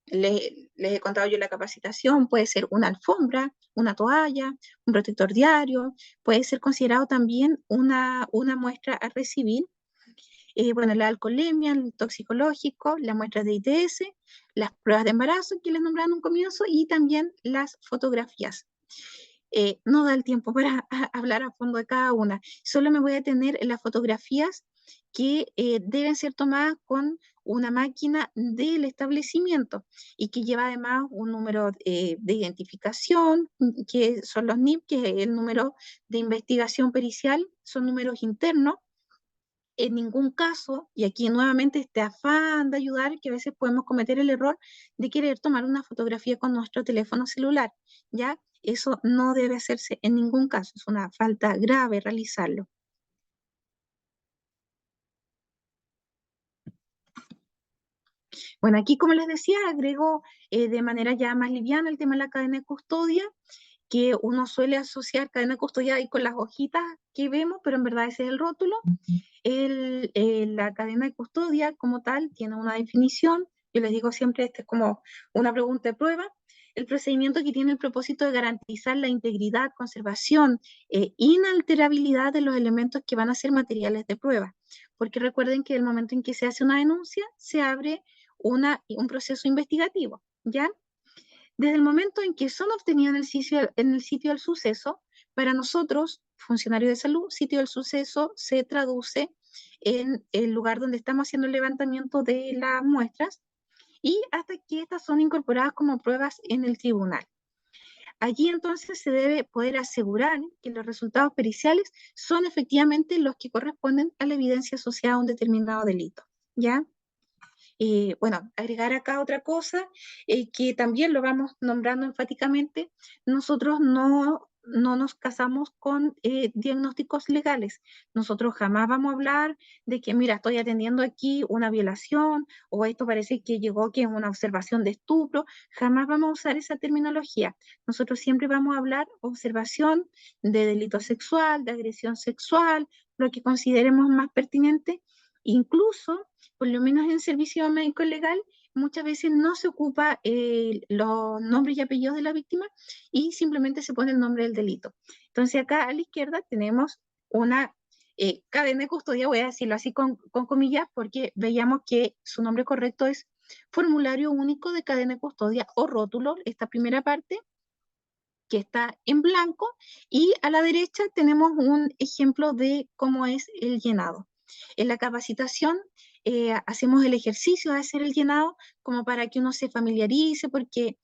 les he contado yo la capacitación, puede ser una alfombra, una toalla, un protector diario, puede ser considerado también una muestra a recibir. Bueno, la alcoholemia, el toxicológico, las muestras de ITS, las pruebas de embarazo que les nombraron en un comienzo y también las fotografías. No da el tiempo para hablar a fondo de cada una. Solo me voy a detener en las fotografías que deben ser tomadas con una máquina del establecimiento y que lleva además un número de identificación, que son los NIP, que es el número de investigación pericial, son números internos. En ningún caso, y aquí nuevamente este afán de ayudar, que a veces podemos cometer el error de querer tomar una fotografía con nuestro teléfono celular, ¿ya? Eso no debe hacerse en ningún caso, es una falta grave realizarlo. Bueno, aquí como les decía, agrego de manera ya más liviana el tema de la cadena de custodia, que uno suele asociar cadena de custodia ahí con las hojitas que vemos, pero en verdad ese es el rótulo. La cadena de custodia como tal tiene una definición. Yo les digo siempre, este es como una pregunta de prueba. El procedimiento que tiene el propósito de garantizar la integridad, conservación e inalterabilidad de los elementos que van a ser materiales de prueba. Porque recuerden que el momento en que se hace una denuncia, se abre un proceso investigativo, ¿ya? Desde el momento en que son obtenidos en el sitio del suceso, para nosotros, funcionarios de salud, sitio del suceso se traduce en el lugar donde estamos haciendo el levantamiento de las muestras y hasta que estas son incorporadas como pruebas en el tribunal. Allí entonces se debe poder asegurar que los resultados periciales son efectivamente los que corresponden a la evidencia asociada a un determinado delito, ¿ya? Bueno, agregar acá otra cosa, que también lo vamos nombrando enfáticamente, nosotros no nos casamos con diagnósticos legales. Nosotros jamás vamos a hablar de que, mira, estoy atendiendo aquí una violación o esto parece que llegó que es una observación de estupro. Jamás vamos a usar esa terminología. Nosotros siempre vamos a hablar observación de delito sexual, de agresión sexual, lo que consideremos más pertinente. Incluso por lo menos en servicio médico legal, muchas veces no se ocupa los nombres y apellidos de la víctima y simplemente se pone el nombre del delito. Entonces acá a la izquierda tenemos una cadena de custodia, voy a decirlo así con comillas, porque veíamos que su nombre correcto es formulario único de cadena de custodia o rótulo, esta primera parte que está en blanco, y a la derecha tenemos un ejemplo de cómo es el llenado. En la capacitación hacemos el ejercicio de hacer el llenado como para que uno se familiarice, porque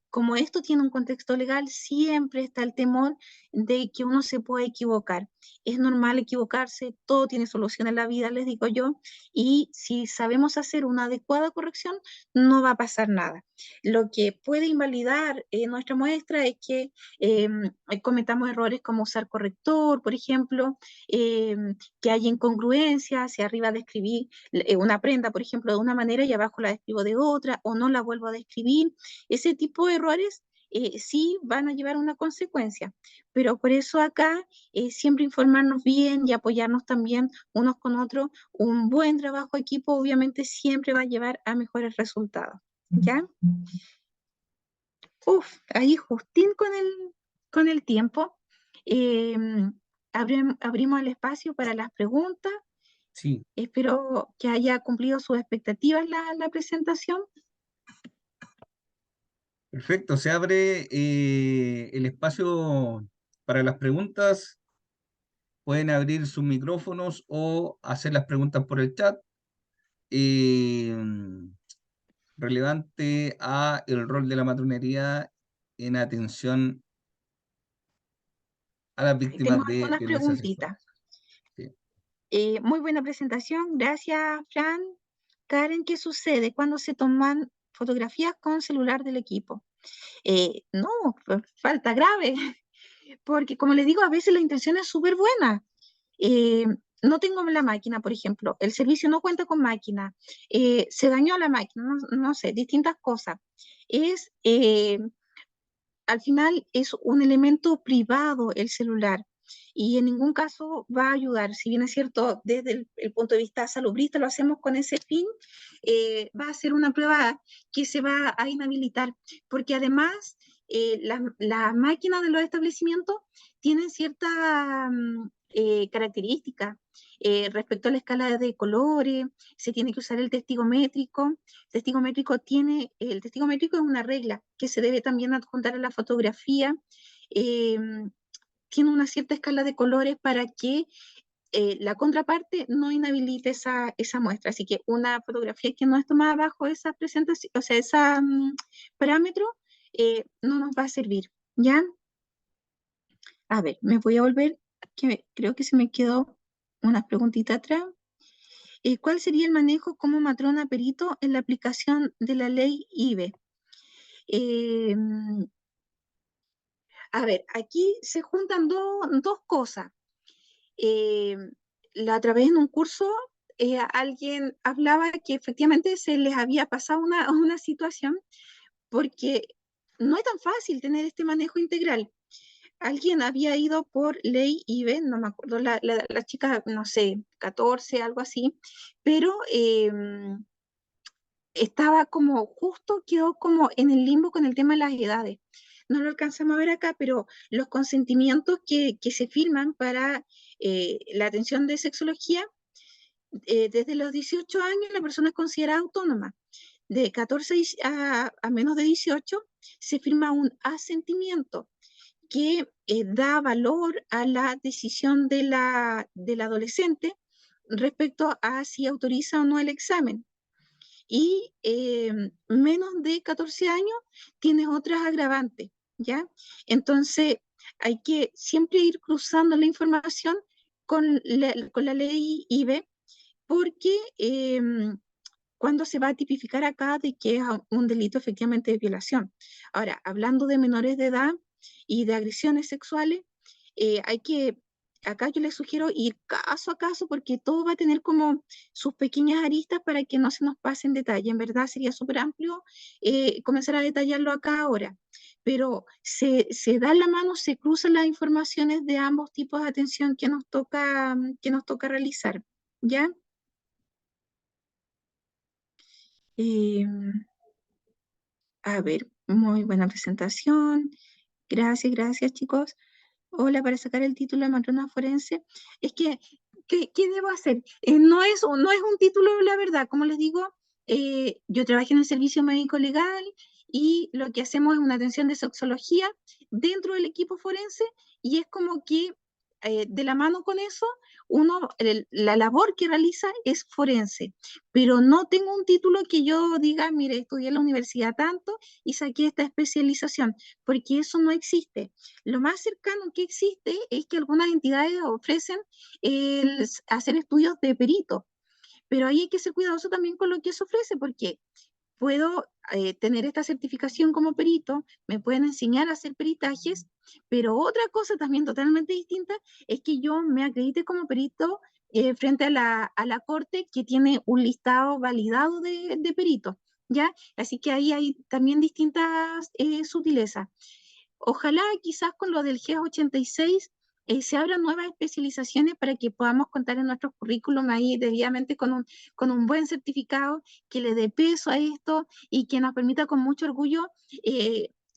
como esto tiene un contexto legal, siempre está el temor de que uno se pueda equivocar. Es normal equivocarse, todo tiene solución en la vida, les digo yo, y si sabemos hacer una adecuada corrección, no va a pasar nada. Lo que puede invalidar nuestra muestra es que eh, cometamos errores como usar corrector, por ejemplo, eh, que haya incongruencia, si arriba de escribir una prenda, por ejemplo, de una manera y abajo la describo de otra, o no la vuelvo a describir. Ese tipo de errores sí van a llevar una consecuencia, pero por eso acá siempre informarnos bien y apoyarnos también unos con otros. Un buen trabajo equipo obviamente siempre va a llevar a mejores resultados, ¿ya? Uf, ahí Justín con el tiempo. Eh, abrimos el espacio para las preguntas. Sí, Espero que haya cumplido sus expectativas la presentación. Perfecto, se abre el espacio para las preguntas. Pueden abrir sus micrófonos o hacer las preguntas por el chat. eh, Relevante a el rol de la matronería en atención a las Tengo víctimas de algunas violencia sexual. preguntitas. Sí. Muy buena presentación, gracias, Fran. Karen, ¿qué sucede cuando se toman fotografías con celular del equipo? No, falta grave, porque como les digo, a veces la intención es súper buena. Eh, no tengo la máquina, por ejemplo, el servicio no cuenta con máquina, se dañó la máquina, no sé, distintas cosas. Es, Al final es un elemento privado el celular y en ningún caso va a ayudar. Si bien es cierto, desde el punto de vista salubrista lo hacemos con ese fin, va a ser una prueba que se va a inhabilitar, porque además la máquina de los establecimientos tienen cierta característica respecto a la escala de colores, se tiene que usar el testigo métrico. El testigo métrico es una regla que se debe también adjuntar a la fotografía. eh, Tiene una cierta escala de colores para que la contraparte no inhabilite esa muestra. Así que una fotografía que no es tomada bajo esa presentación, o sea, esa parámetro, no nos va a servir. ¿Ya? A ver, me voy a volver, que creo que se me quedó una preguntita atrás. ¿Cuál sería el manejo como matrona perito en la aplicación de la ley IBE? Eh, a ver, aquí se juntan dos cosas. Eh, la otra vez en un curso, alguien hablaba que efectivamente se les había pasado una situación porque no es tan fácil tener este manejo integral. Alguien había ido por ley IBE, no me acuerdo, la chica, no sé, 14, algo así, pero estaba como justo, quedó como en el limbo con el tema de las edades. No lo alcanzamos a ver acá, pero los consentimientos que se firman para la atención de sexología, desde los 18 años la persona es considerada autónoma. De 14 a menos de 18 se firma un asentimiento que da valor a la decisión del adolescente respecto a si autoriza o no el examen. Y menos de 14 años tienes otras agravantes, ¿ya? Entonces hay que siempre ir cruzando la información con la ley IBE porque cuando se va a tipificar acá de que es un delito efectivamente de violación. Ahora, hablando de menores de edad y de agresiones sexuales, hay que, acá yo les sugiero ir caso a caso porque todo va a tener como sus pequeñas aristas para que no se nos pase en detalle. En verdad sería súper amplio comenzar a detallarlo acá ahora, pero se da la mano, se cruzan las informaciones de ambos tipos de atención que nos toca realizar, ¿ya? Eh, A ver, muy buena presentación. Gracias, gracias, chicos. Hola, para sacar el título de matrona forense. Es que, ¿qué debo hacer? No es un título, la verdad. Como les digo, yo trabajé en el servicio médico legal y lo que hacemos es una atención de sexología dentro del equipo forense y es como que de la mano con eso, la labor que realiza es forense, pero no tengo un título que yo diga, mire, estudié en la universidad tanto y saqué esta especialización, porque eso no existe. Lo más cercano que existe es que algunas entidades ofrecen hacer estudios de perito, pero ahí hay que ser cuidadoso también con lo que se ofrece, porque puedo tener esta certificación como perito, me pueden enseñar a hacer peritajes, pero otra cosa también totalmente distinta es que yo me acredite como perito frente a a la corte que tiene un listado validado de peritos, ¿ya? Así que ahí hay también distintas sutilezas. Ojalá quizás con lo del GES 86 se abran nuevas especializaciones para que podamos contar en nuestros currículum ahí debidamente con un buen certificado que le dé peso a esto y que nos permita con mucho orgullo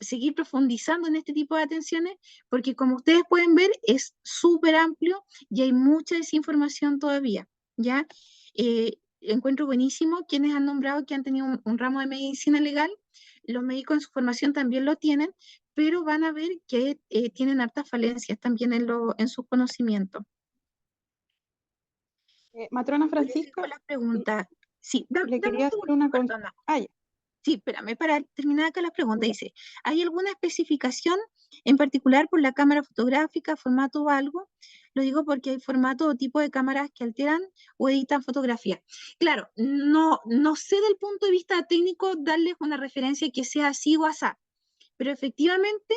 seguir profundizando en este tipo de atenciones, porque como ustedes pueden ver es súper amplio y hay mucha desinformación todavía, ¿ya? Encuentro buenísimo quienes han nombrado que han tenido un ramo de medicina legal. los médicos en su formación también lo tienen, pero van a ver que tienen hartas falencias también en su conocimiento. Matrona Voy a seguir Francisca, con las preguntas. Sí, le dame un quería hacer segundo, una perdona. ya. Sí, espérame, para terminar acá las preguntas. Dice, ¿hay alguna especificación en particular por la cámara fotográfica, formato o algo? Lo digo porque hay formato o tipo de cámaras que alteran o editan fotografías. Claro, no sé del punto de vista técnico darles una referencia que sea así o así, pero efectivamente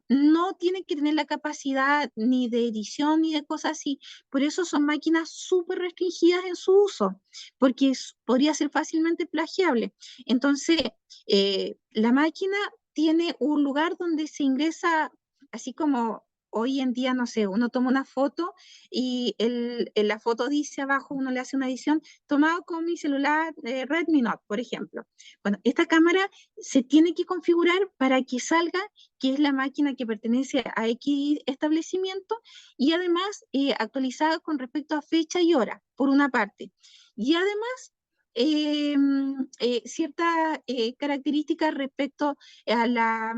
no tienen que tener la capacidad ni de edición ni de cosas así. Por eso son máquinas súper restringidas en su uso, porque podría ser fácilmente plagiable. Entonces, la máquina tiene un lugar donde se ingresa, así como hoy en día, no sé, uno toma una foto y en la foto dice abajo, uno le hace una edición, tomado con mi celular Redmi Note, por ejemplo. Bueno, esta cámara se tiene que configurar para que salga que es la máquina que pertenece a X establecimiento y además actualizada con respecto a fecha y hora, por una parte. Y además ciertas características respecto a la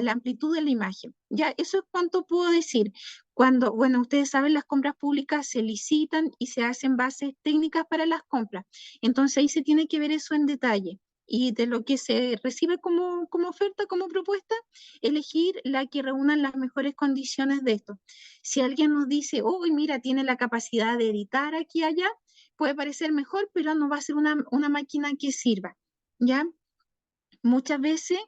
amplitud de la imagen. Ya, eso es cuanto puedo decir. Cuando, bueno, ustedes saben, las compras públicas se licitan y se hacen bases técnicas para las compras. Entonces ahí se tiene que ver eso en detalle. Y de lo que se recibe como oferta, como propuesta, elegir la que reúna las mejores condiciones de esto. Si alguien nos dice, uy, mira, tiene la capacidad de editar aquí y allá, puede parecer mejor, pero no va a ser una máquina que sirva, ¿ya? Muchas veces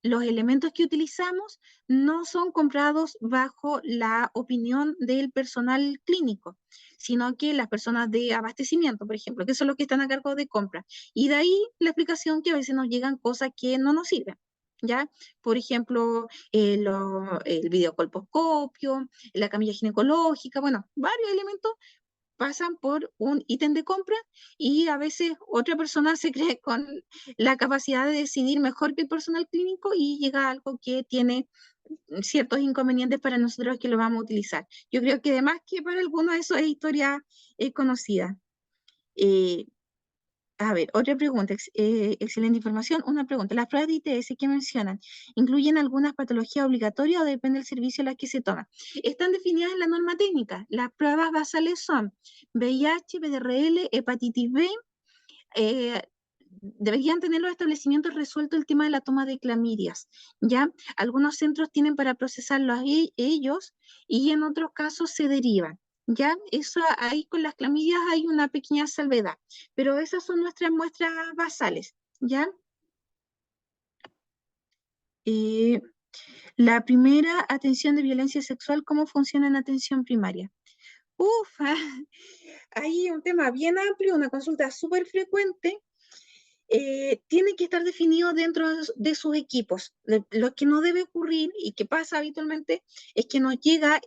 los elementos que utilizamos no son comprados bajo la opinión del personal clínico, sino que las personas de abastecimiento, por ejemplo, que son los que están a cargo de compra. Y de ahí la explicación que a veces nos llegan cosas que no nos sirven. ¿Ya? Por ejemplo, el videocolposcopio, la camilla ginecológica, bueno, varios elementos pasan por un ítem de compra y a veces otra persona se cree con la capacidad de decidir mejor que el personal clínico y llega a algo que tiene ciertos inconvenientes para nosotros que lo vamos a utilizar. Yo creo que además que para algunos eso es historia conocida. Eh, a ver, otra pregunta, excelente información. Una pregunta, ¿las pruebas de ITS que mencionan incluyen algunas patologías obligatorias o depende del servicio a las que se toman? Están definidas en la norma técnica. Las pruebas basales son VIH, PDRL, hepatitis B. eh, Deberían tener los establecimientos resuelto el tema de la toma de clamidias, ¿ya? Algunos centros tienen para procesarlos ellos y en otros casos se derivan. ¿Ya? Eso ahí con las clamidias hay una pequeña salvedad, pero esas son nuestras muestras basales, ¿ya? Eh, la primera, atención de violencia sexual, ¿cómo funciona en atención primaria? Uf, hay un tema bien amplio, una consulta súper frecuente. Tiene que estar definido dentro de sus equipos. Lo que no debe ocurrir y que pasa habitualmente es que nos llega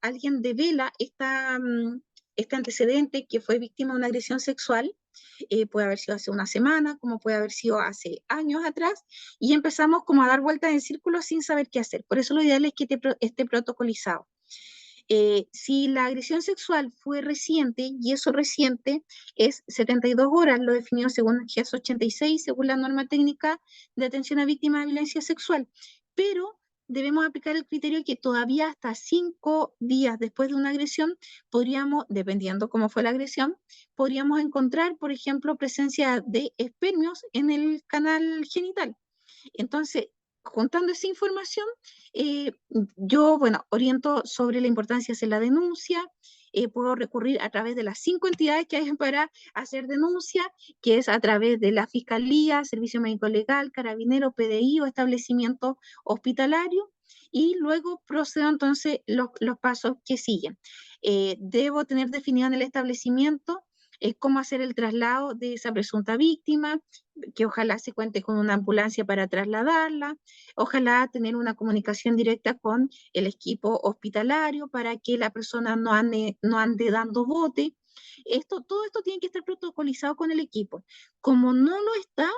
alguien devela este antecedente que fue víctima de una agresión sexual, puede haber sido hace una semana, como puede haber sido hace años atrás, y empezamos como a dar vueltas en círculos sin saber qué hacer. Por eso lo ideal es que esté protocolizado. Si la agresión sexual fue reciente, y eso reciente es 72 horas, lo definido según GES 86, según la norma técnica de atención a víctimas de violencia sexual, pero debemos aplicar el criterio que todavía hasta 5 días después de una agresión podríamos, dependiendo cómo fue la agresión, podríamos encontrar, por ejemplo, presencia de espermios en el canal genital. Entonces, juntando esa información, yo, bueno, oriento sobre la importancia de hacer la denuncia, puedo recurrir a través de las 5 entidades que hay para hacer denuncia, que es a través de la Fiscalía, Servicio Médico Legal, Carabinero, PDI o establecimiento hospitalario, y luego procedo entonces los pasos que siguen. Debo tener definido en el establecimiento cómo hacer el traslado de esa presunta víctima, que ojalá se cuente con una ambulancia para trasladarla, ojalá tener una comunicación directa con el equipo hospitalario para que la persona no ande dando bote. Todo esto tiene que estar protocolizado con el equipo. Como no lo está,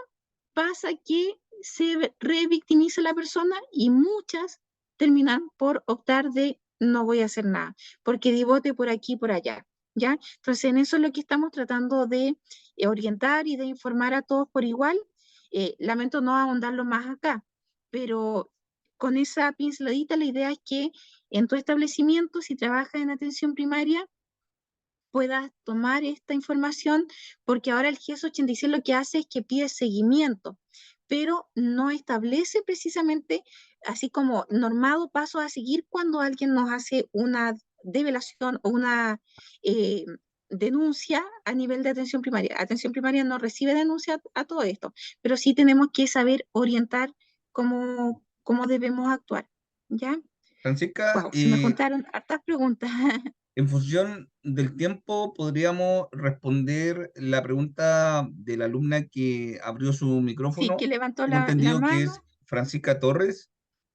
pasa que se revictimiza la persona y muchas terminan por optar de no voy a hacer nada, porque di bote por aquí y por allá. ¿Ya? Entonces, en eso es lo que estamos tratando de orientar y de informar a todos por igual, Lamento no ahondarlo más acá, pero con esa pinceladita la idea es que en tu establecimiento, si trabajas en atención primaria, puedas tomar esta información, porque ahora el GES 86 lo que hace es que pide seguimiento, pero no establece precisamente, así como normado, pasos a seguir cuando alguien nos hace una develación o una eh, denuncia a nivel de atención primaria. Atención primaria no recibe denuncia a todo esto, pero sí tenemos que saber orientar cómo debemos actuar. ¿Ya? Francisca, Wow, se me juntaron hartas preguntas. en función del tiempo, podríamos responder la pregunta de la alumna que abrió su Sí, micrófono. que levantó Tengo la entendido que es mano. Francisca Torres.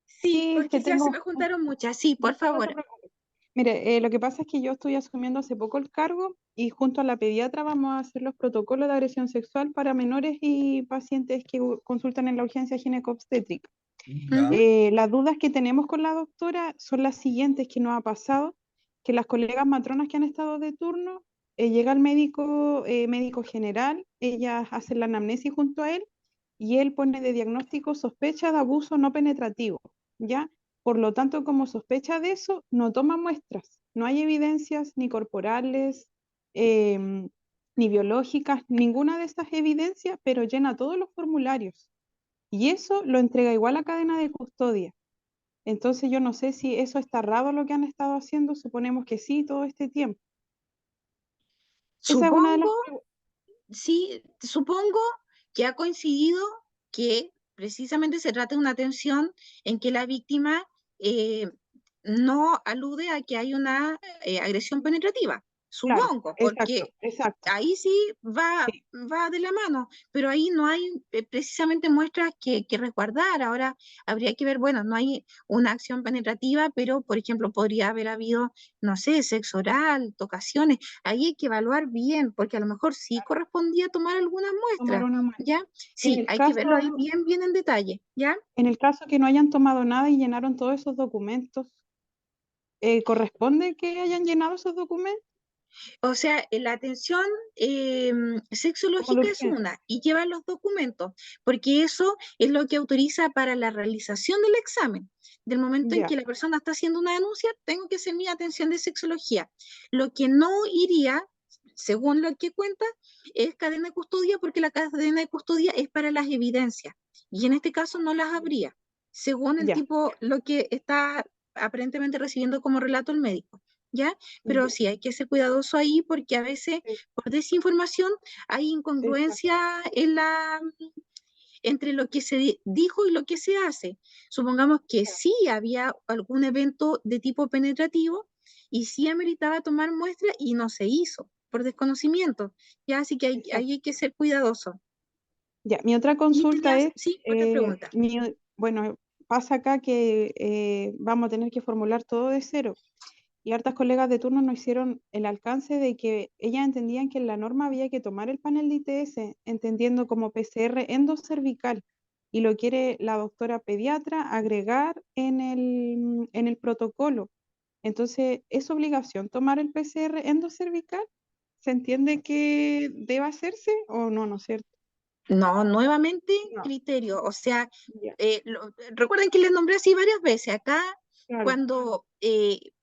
Sí, Sí, es porque que ya se tengo, me juntaron muchas. Sí, por no se favor. preocupe. Mire, lo que pasa es que yo estoy asumiendo hace poco el cargo y junto a la pediatra vamos a hacer los protocolos de agresión sexual para menores y pacientes que consultan en la urgencia ginecobstétrica. Ya. Ujú. Las dudas que tenemos con la doctora son las siguientes que nos ha pasado, que las colegas matronas que han estado de turno, llega el médico general, ellas hacen la anamnesis junto a él y él pone de diagnóstico sospecha de abuso no penetrativo, ¿ya? Por lo tanto, como sospecha de eso, no toma muestras, no hay evidencias ni corporales, em, ni biológicas, ninguna de estas evidencias, pero llena todos los formularios. Y eso lo entrega igual a cadena de custodia. Entonces yo no sé si eso está errado lo que han estado haciendo, suponemos que sí todo este tiempo. Esa es una de las Supongo, preguntas. sí, supongo que ha coincidido que precisamente se trata de una atención en que la víctima eh, no alude a que hay una agresión penetrativa. Claro, Supongo, exacto, porque exacto. ahí sí Sí, va de la mano, pero ahí no hay precisamente muestras que resguardar. Ahora habría que ver, bueno, no hay una acción penetrativa, pero por ejemplo podría haber habido, no sé, sexo oral, tocaciones. Ahí hay que evaluar bien, porque a lo mejor sí correspondía tomar algunas tomar muestras, una muestra. ¿ya? En Sí, el hay que verlo ahí caso, bien, bien en detalle, ¿ya? en el caso que no hayan tomado nada y llenaron todos esos documentos, ¿corresponde que hayan llenado esos documentos? O sea, la atención Como de sexológica es urgencia. una y lleva los documentos, porque eso es lo que autoriza para la realización del examen. Del momento en Ya, que la persona está haciendo una denuncia, tengo que hacer mi atención de sexología. Lo que no iría, según lo que cuenta, es cadena de custodia, porque la cadena de custodia es para las evidencias, y en este caso no las habría, según el ya, tipo, lo que está aparentemente recibiendo como relato el médico. ¿Ya? Pero ya. sí hay que ser cuidadoso ahí porque a veces Sí, por desinformación hay exacto. incongruencia entre lo que se dijo y lo que se hace. Supongamos que sí había algún evento de tipo penetrativo y sí ameritaba tomar muestras y no se hizo por desconocimiento. Ya, así que ahí Exacto. hay que ser cuidadoso. Ya, mi otra Y consulta tenías, es, sí, otra pregunta. bueno, pasa acá que vamos a tener que formular todo de cero y hartas colegas de turno nos hicieron el alcance de que ellas entendían que en la norma había que tomar el panel de ITS, entendiendo como PCR endocervical, y lo quiere la doctora pediatra agregar en el protocolo. Entonces, ¿es obligación tomar el PCR endocervical? ¿Se entiende que deba hacerse o no, no es cierto? No, nuevamente No, criterio. O sea, ya, recuerden que les nombré así varias veces. Acá, claro, cuando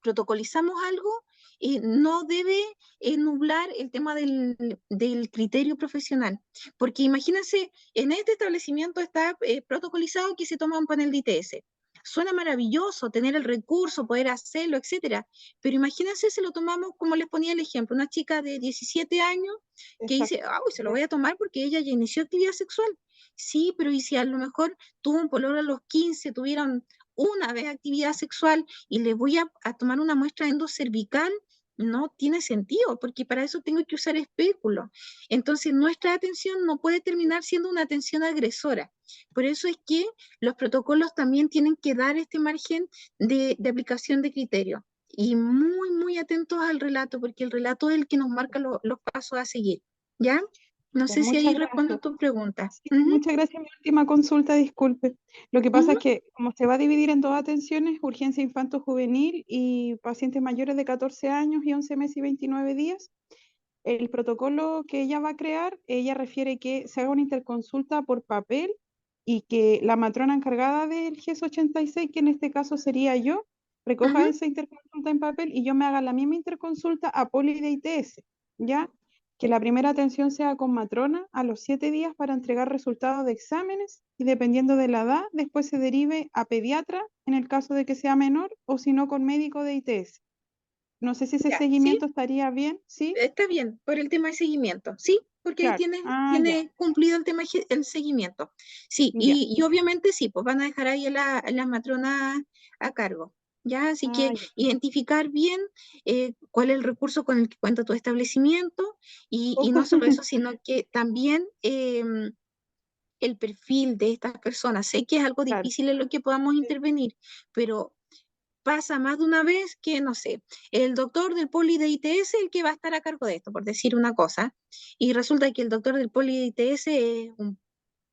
protocolizamos algo, no debe nublar el tema del criterio profesional. Porque imagínense, en este establecimiento está protocolizado que se toma un panel de ITS. Suena maravilloso tener el recurso, poder hacerlo, etcétera. Pero imagínense si lo tomamos, como les ponía el ejemplo, una chica de 17 años que dice, exacto. ah, se lo voy a tomar porque ella ya inició actividad sexual. Sí, pero y si a lo mejor tuvo un pololo a los 15, tuvieron una vez actividad sexual y le voy a tomar una muestra endocervical, no tiene sentido, porque para eso tengo que usar espéculo. Entonces, nuestra atención no puede terminar siendo una atención agresora. Por eso es que los protocolos también tienen que dar este margen de aplicación de criterio. Y muy, muy atentos al relato, porque el relato es el que nos marca los pasos a seguir. ¿Ya? No Pues sé si muchas ahí respondo a gracias. tu pregunta. Sí, Ujú, muchas gracias. Mi última consulta, disculpe. Lo que pasa ujú. es que como se va a dividir en dos atenciones, urgencia infanto-juvenil y pacientes mayores de 14 años y 11 meses y 29 días, el protocolo que ella va a crear, ella refiere que se haga una interconsulta por papel y que la matrona encargada del GES 86, que en este caso sería yo, recoja Ujú. esa interconsulta en papel y yo me haga la misma interconsulta a Poli de ITS, ¿ya? Que la primera atención sea con matrona a los 7 días para entregar resultados de exámenes y dependiendo de la edad, después se derive a pediatra en el caso de que sea menor o si no con médico de ITS. No sé si ese Ya, sí, seguimiento estaría bien, ¿sí? está bien, por el tema de seguimiento, sí, porque ahí Claro. Ah, ya, tiene cumplido el tema el seguimiento. Sí, ya. y obviamente sí, pues van a dejar ahí a la matrona a cargo. Ya, así Ah, que ya. identificar bien cuál es el recurso con el que cuenta tu establecimiento y Ojo. no solo eso, sino que también el perfil de estas personas. Sé que es algo Claro. difícil en lo que podamos Sí. intervenir, pero pasa más de una vez que, no sé, el doctor del poli de ITS es el que va a estar a cargo de esto, por decir una cosa, y resulta que el doctor del poli de ITS es un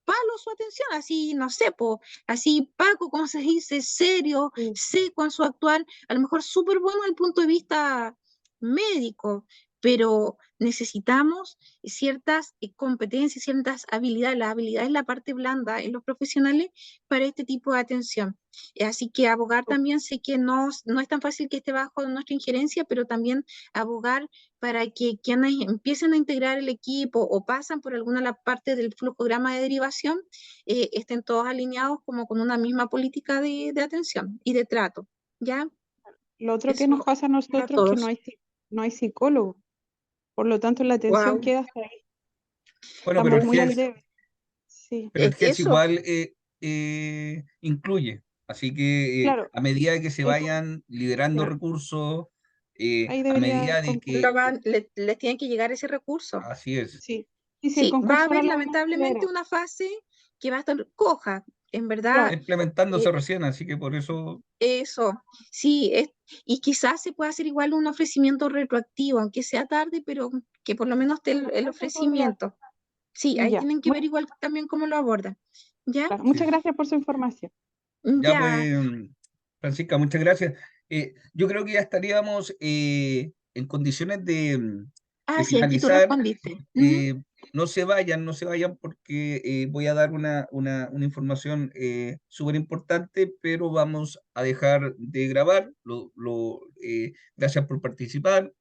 palo su atención, así, no sé, po, así Paco, como se dice, serio, Sí. seco en su actuar, a lo mejor súper bueno desde el punto de vista médico, pero necesitamos ciertas competencias, ciertas habilidades, la habilidad es la parte blanda en los profesionales para este tipo de atención. Así que abogar también, sé que no es tan fácil que esté bajo nuestra injerencia, pero también abogar para que quienes empiecen a integrar el equipo o pasan por alguna parte del flujograma de derivación, estén todos alineados como con una misma política de atención y de trato. ¿Ya? Lo otro que nos Eso pasa a para nosotros es que todos. no hay psicólogo, por lo tanto la atención Wow. queda hasta ahí. Bueno, pero Estamos muy al debe. Sí, El GES Eso, igual incluye, así que claro, a medida que se eso, vayan liberando ya, recursos, ahí a debería medida de concluir. que, les tiene que llegar ese recurso. así es, Sí, y si el Sí, va a concurso ahora haber lo van a lamentablemente acelerar. una fase que va a estar coja, en está verdad. Claro, implementándose eh, recién, así que por eso, Eso, sí, y quizás se pueda hacer igual un ofrecimiento retroactivo, aunque sea tarde, pero que por lo menos esté el eso podría ofrecimiento. Sí, ser. ahí Ya, tienen que ver igual también cómo lo abordan. ¿Ya? claro. sí, Muchas gracias por su información. ya Ya. pues, Francisca, muchas gracias. Yo creo que ya estaríamos en condiciones de Ah, sí, aquí tú finalizar. respondiste. Ujú. Eh, no se vayan, no se vayan porque voy a dar una información súper importante, pero vamos a dejar de grabar. Gracias por participar.